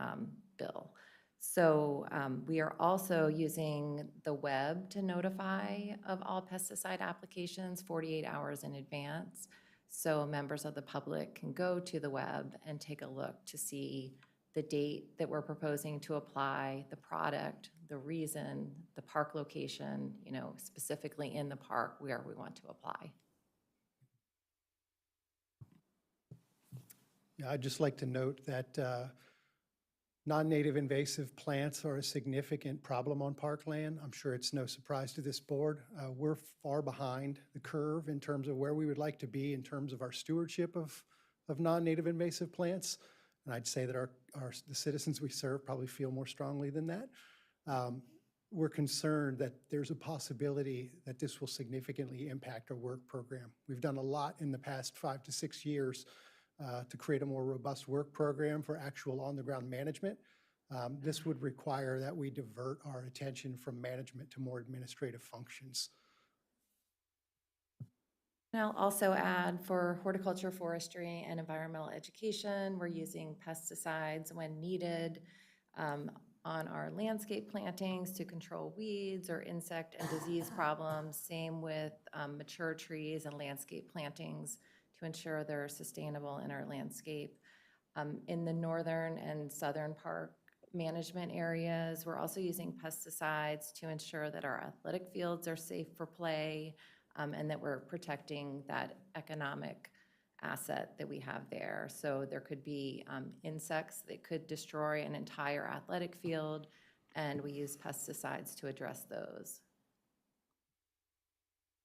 bill. So we are also using the web to notify of all pesticide applications 48 hours in advance. So members of the public can go to the web and take a look to see the date that we're proposing to apply, the product, the reason, the park location, you know, specifically in the park where we want to apply. Yeah, I'd just like to note that non-native invasive plants are a significant problem on parkland. I'm sure it's no surprise to this board. We're far behind the curve in terms of where we would like to be in terms of our stewardship of non-native invasive plants. And I'd say that the citizens we serve probably feel more strongly than that. We're concerned that there's a possibility that this will significantly impact our work program. We've done a lot in the past 5 to 6 years to create a more robust work program for actual on-the-ground management. This would require that we divert our attention from management to more administrative functions. And I'll also add for horticulture, forestry, and environmental education, we're using pesticides when needed on our landscape plantings to control weeds or insect and disease problems. Same with mature trees and landscape plantings to ensure they're sustainable in our landscape. In the northern and southern park management areas, we're also using pesticides to ensure that our athletic fields are safe for play, and that we're protecting that economic asset that we have there. So there could be insects that could destroy an entire athletic field, and we use pesticides to address those.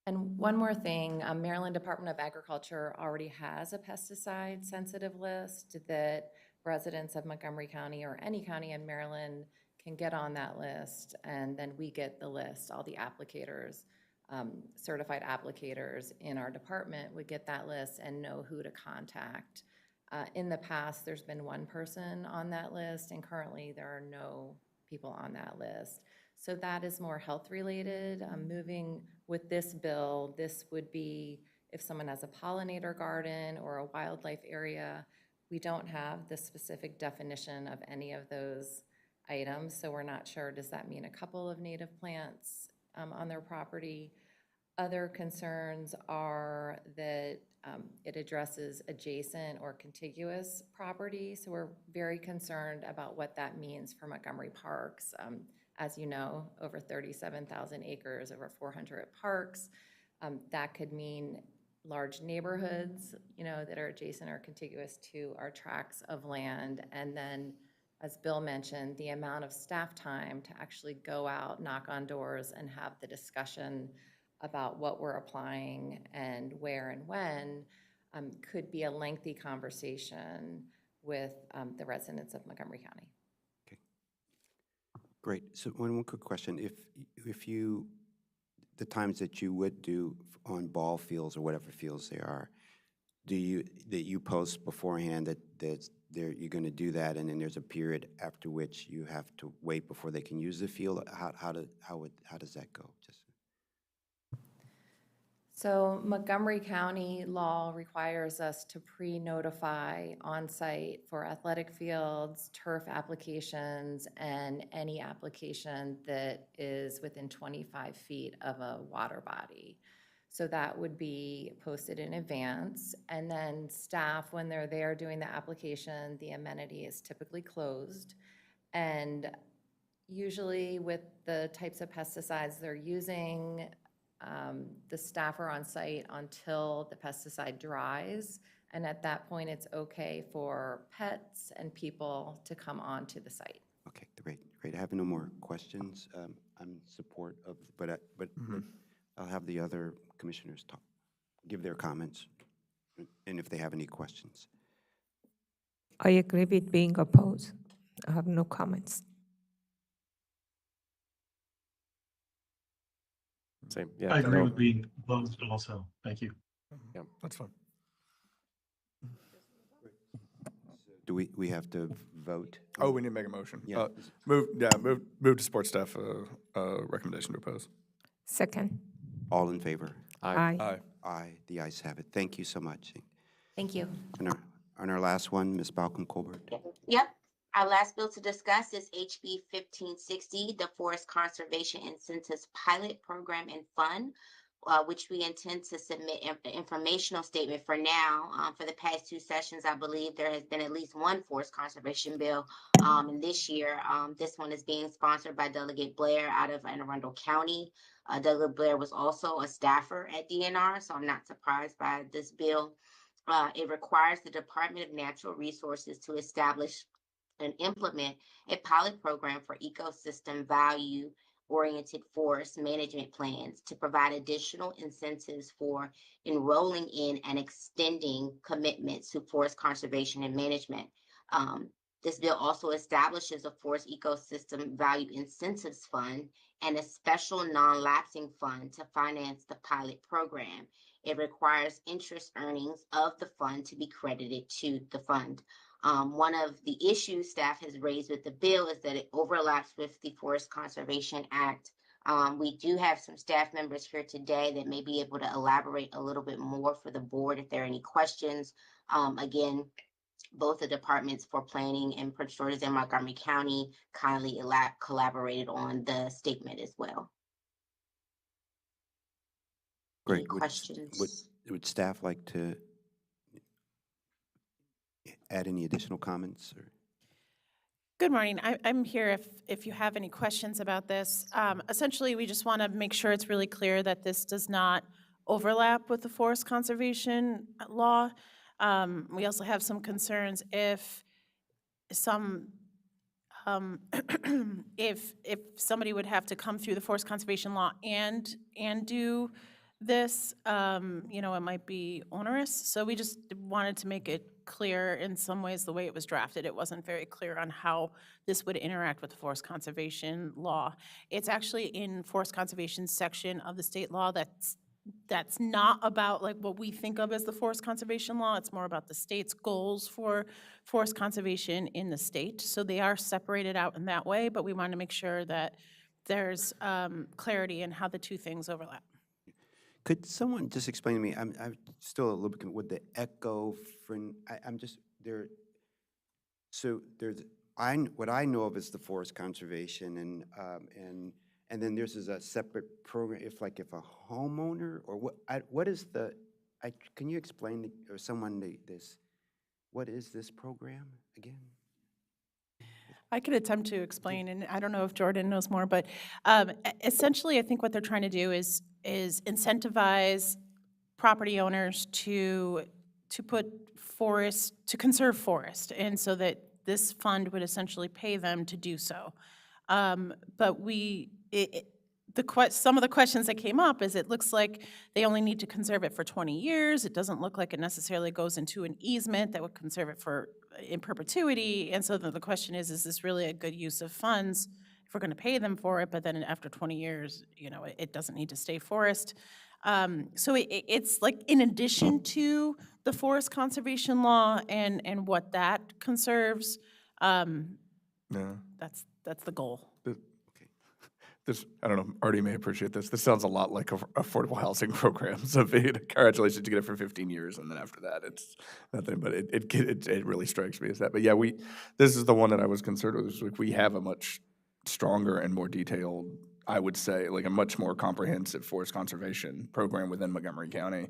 And one more thing, Maryland Department of Agriculture already has a pesticide-sensitive list that residents of Montgomery County or any county in Maryland can get on that list, and then we get the list, all the applicators. Certified applicators in our department would get that list and know who to contact. In the past, there's been one person on that list, and currently there are no people on that list. So that is more health-related. Moving with this bill, this would be if someone has a pollinator garden or a wildlife area. We don't have the specific definition of any of those items, so we're not sure, does that mean a couple of native plants on their property? Other concerns are that it addresses adjacent or contiguous property, so we're very concerned about what that means for Montgomery parks. As you know, over 37,000 acres, over 400 parks. That could mean large neighborhoods, you know, that are adjacent or contiguous to our tracts of land. And then, as Bill mentioned, the amount of staff time to actually go out, knock on doors, and have the discussion about what we're applying and where and when could be a lengthy conversation with the residents of Montgomery County. Okay. Great. So one quick question. If you, the times that you would do on ball fields or whatever fields they are, that you post beforehand that you're going to do that, and then there's a period after which you have to wait before they can use the field? How does that go? Just So Montgomery County law requires us to pre-notify on-site for athletic fields, turf applications, and any application that is within 25 feet of a water body. So that would be posted in advance, and then staff, when they're there doing the application, the amenity is typically closed. And usually with the types of pesticides they're using, the staff are on site until the pesticide dries, and at that point, it's okay for pets and people to come onto the site. okay, great. I have no more questions. I'm in support of, but I'll have the other commissioners give their comments, and if they have any questions. I agree with being opposed. I have no comments. Same, yeah. I agree no. with being opposed also. Thank you. Yeah. That's fine. Do we have to vote? Oh, we need to make a motion. Yeah. Move to support staff recommendation to oppose. Second. All in favor? Aye. Aye. Aye. The ayes have it. Thank you so much. Thank you. On our last one, Ms. Balcom-Colbert. Yep. Our last bill to discuss is HB 1560, the Forest Conservation Incentives Pilot Program and Fund. which we intend to submit an informational statement for now. For the past 2 sessions, I believe there has been at least one forest conservation bill. And this year, this one is being sponsored by Delegate Blair out of Anne Arundel County. Delegate Blair was also a staffer at DNR, so I'm not surprised by this bill. It requires the Department of Natural Resources to establish and implement a pilot program for ecosystem value oriented forest management plans to provide additional incentives for enrolling in and extending commitments to forest conservation and management. Um, this bill also establishes a forest ecosystem value incentives fund and a special non-lapsing fund to finance the pilot program. It requires interest earnings of the fund to be credited to the fund. One of the issues staff has raised with the bill is that it overlaps with the Forest Conservation Act. We do have some staff members here today that may be able to elaborate a little bit more for the board if there are any questions. Again, both the departments for planning and Prince George's and Montgomery County kindly collaborated on the statement as well. Any Great. questions? Would staff like to add any additional comments? Or? Good morning. I'm here if you have any questions about this. Essentially, we just want to make sure it's really clear that this does not overlap with the forest conservation law. We also have some concerns if if somebody would have to come through the forest conservation law and do this, it might be onerous. So we just wanted to make it clear in some ways the way it was drafted. It wasn't very clear on how this would interact with the forest conservation law. It's actually in forest conservation section of the state law that's not about like what we think of as the forest conservation law. It's more about the state's goals for forest conservation in the state. So they are separated out in that way, but we want to make sure that there's clarity in how the two things overlap. Could someone just explain to me, I'm still a little bit, with the I'm just, there, so there's, what I know of is the forest conservation and then there's a separate program, if a homeowner, or what is the, can you explain, or someone, this, what is this program again? I could attempt to explain, and I don't know if Jordan knows more, but essentially I think what they're trying to do is incentivize property owners to conserve forest, and so that this fund would essentially pay them to do so. But some of the questions that came up is it looks like they only need to conserve it for 20 years. It doesn't look like it necessarily goes into an easement that would conserve it in perpetuity. And so the question is this really a good use of funds if we're going to pay them for it, but then after 20 years, it doesn't need to stay forest. So it's like in addition to the forest conservation law and what that conserves, that's the goal. This, I don't know, Artie may appreciate this. This sounds a lot like affordable housing programs. So congratulations, you get it for 15 years, and then after that, it's nothing. But it really strikes me as that. But yeah, this is the one that I was concerned with. Like, we have a much stronger and more detailed, I would say, like a much more comprehensive forest conservation program within Montgomery County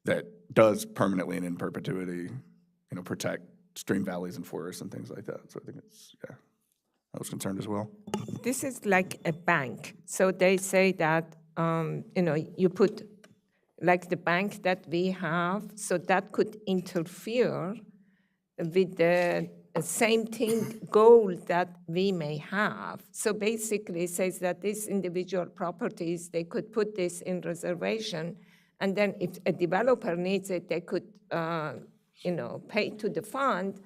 that does permanently and in perpetuity, protect stream valleys and forests and things like that. So I think I was concerned as well. This is like a bank. So they say that, you put like the bank that we have, so that could interfere with the same goal that we may have. So basically it says that these individual properties, they could put this in reservation, and then if a developer needs it, they could, pay to the fund,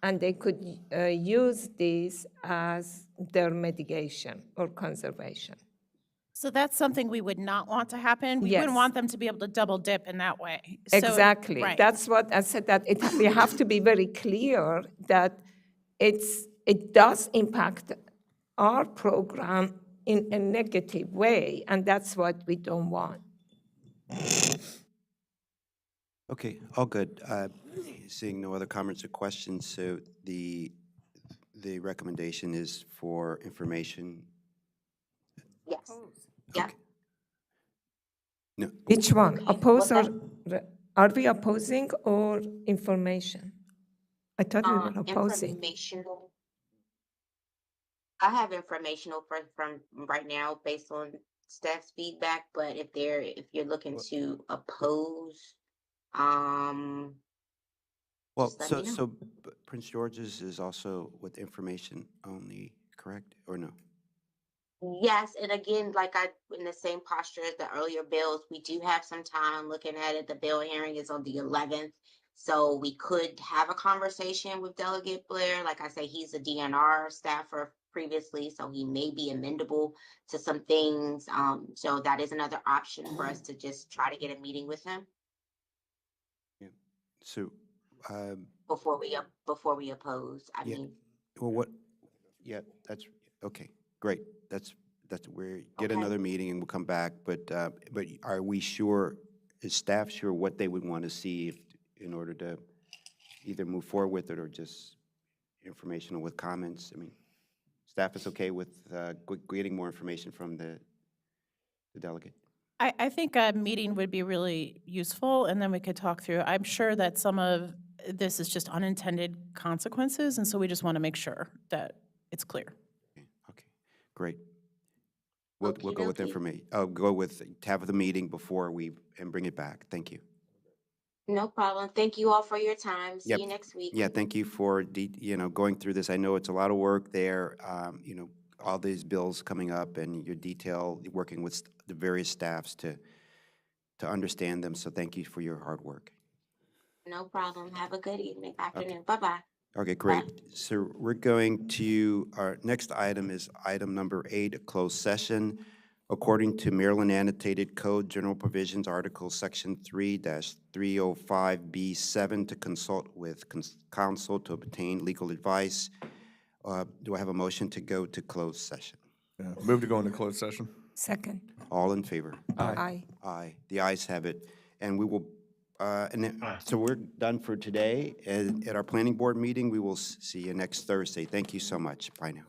and they could use this as their mitigation or conservation. So that's something we would not want to happen. We Yes. wouldn't want them to be able to double dip in that way. Exactly. Right. That's what I said, that we have to be very clear that it does impact our program in a negative way, and that's what we don't want. Okay, all good. Seeing no other comments or questions, so the recommendation is for information. Yes. Okay. Yeah. No, Which one? Oppose or, Well, are we opposing or information? I thought we were opposing. Informational. I have informational from right now based on staff's feedback, but if you're looking to oppose, um, well, just let me know. Prince George's is also with information only, correct, or no? Yes, and again, like in the same posture as the earlier bills, we do have some time looking at it. The bill hearing is on the 11th. So we could have a conversation with Delegate Blair. Like I say, he's a DNR staffer previously, so he may be amendable to some things. So that is another option for us to just try to get a meeting with him Yeah. So, before we oppose. I yeah, mean, well, what, yeah, that's, okay, great. We get okay. another meeting and we'll come back, but are we sure, is staff sure what they would want to see in order to either move forward with it or just informational with comments? I mean, staff is okay with getting more information from the delegate? I think a meeting would be really useful, and then we could talk through. I'm sure that some of this is just unintended consequences, and so we just want to make sure that it's clear. Okay, great. We'll go with Okey-dokey. information, go with, have the meeting before and bring it back. Thank you. No problem. Thank you all for your time. See Yep. you next week. Yeah, thank you for, going through this. I know it's a lot of work there, all these bills coming up and your detail, working with the various staffs to understand them. So thank you for your hard work. No problem. Have a good evening, afternoon. Bye-bye. Okay, great. So we're going to, our next item is item number 8, a closed session. According to Maryland Annotated Code, General Provisions, Article Section 3-305B7, to consult with counsel to obtain legal advice. Do I have a motion to go to closed session? Yeah, move to go into closed session. Second. All in favor? Aye. Aye. The ayes have it. And we will, so we're done for today. And at our planning board meeting, we will see you next Thursday. Thank you so much. Bye now.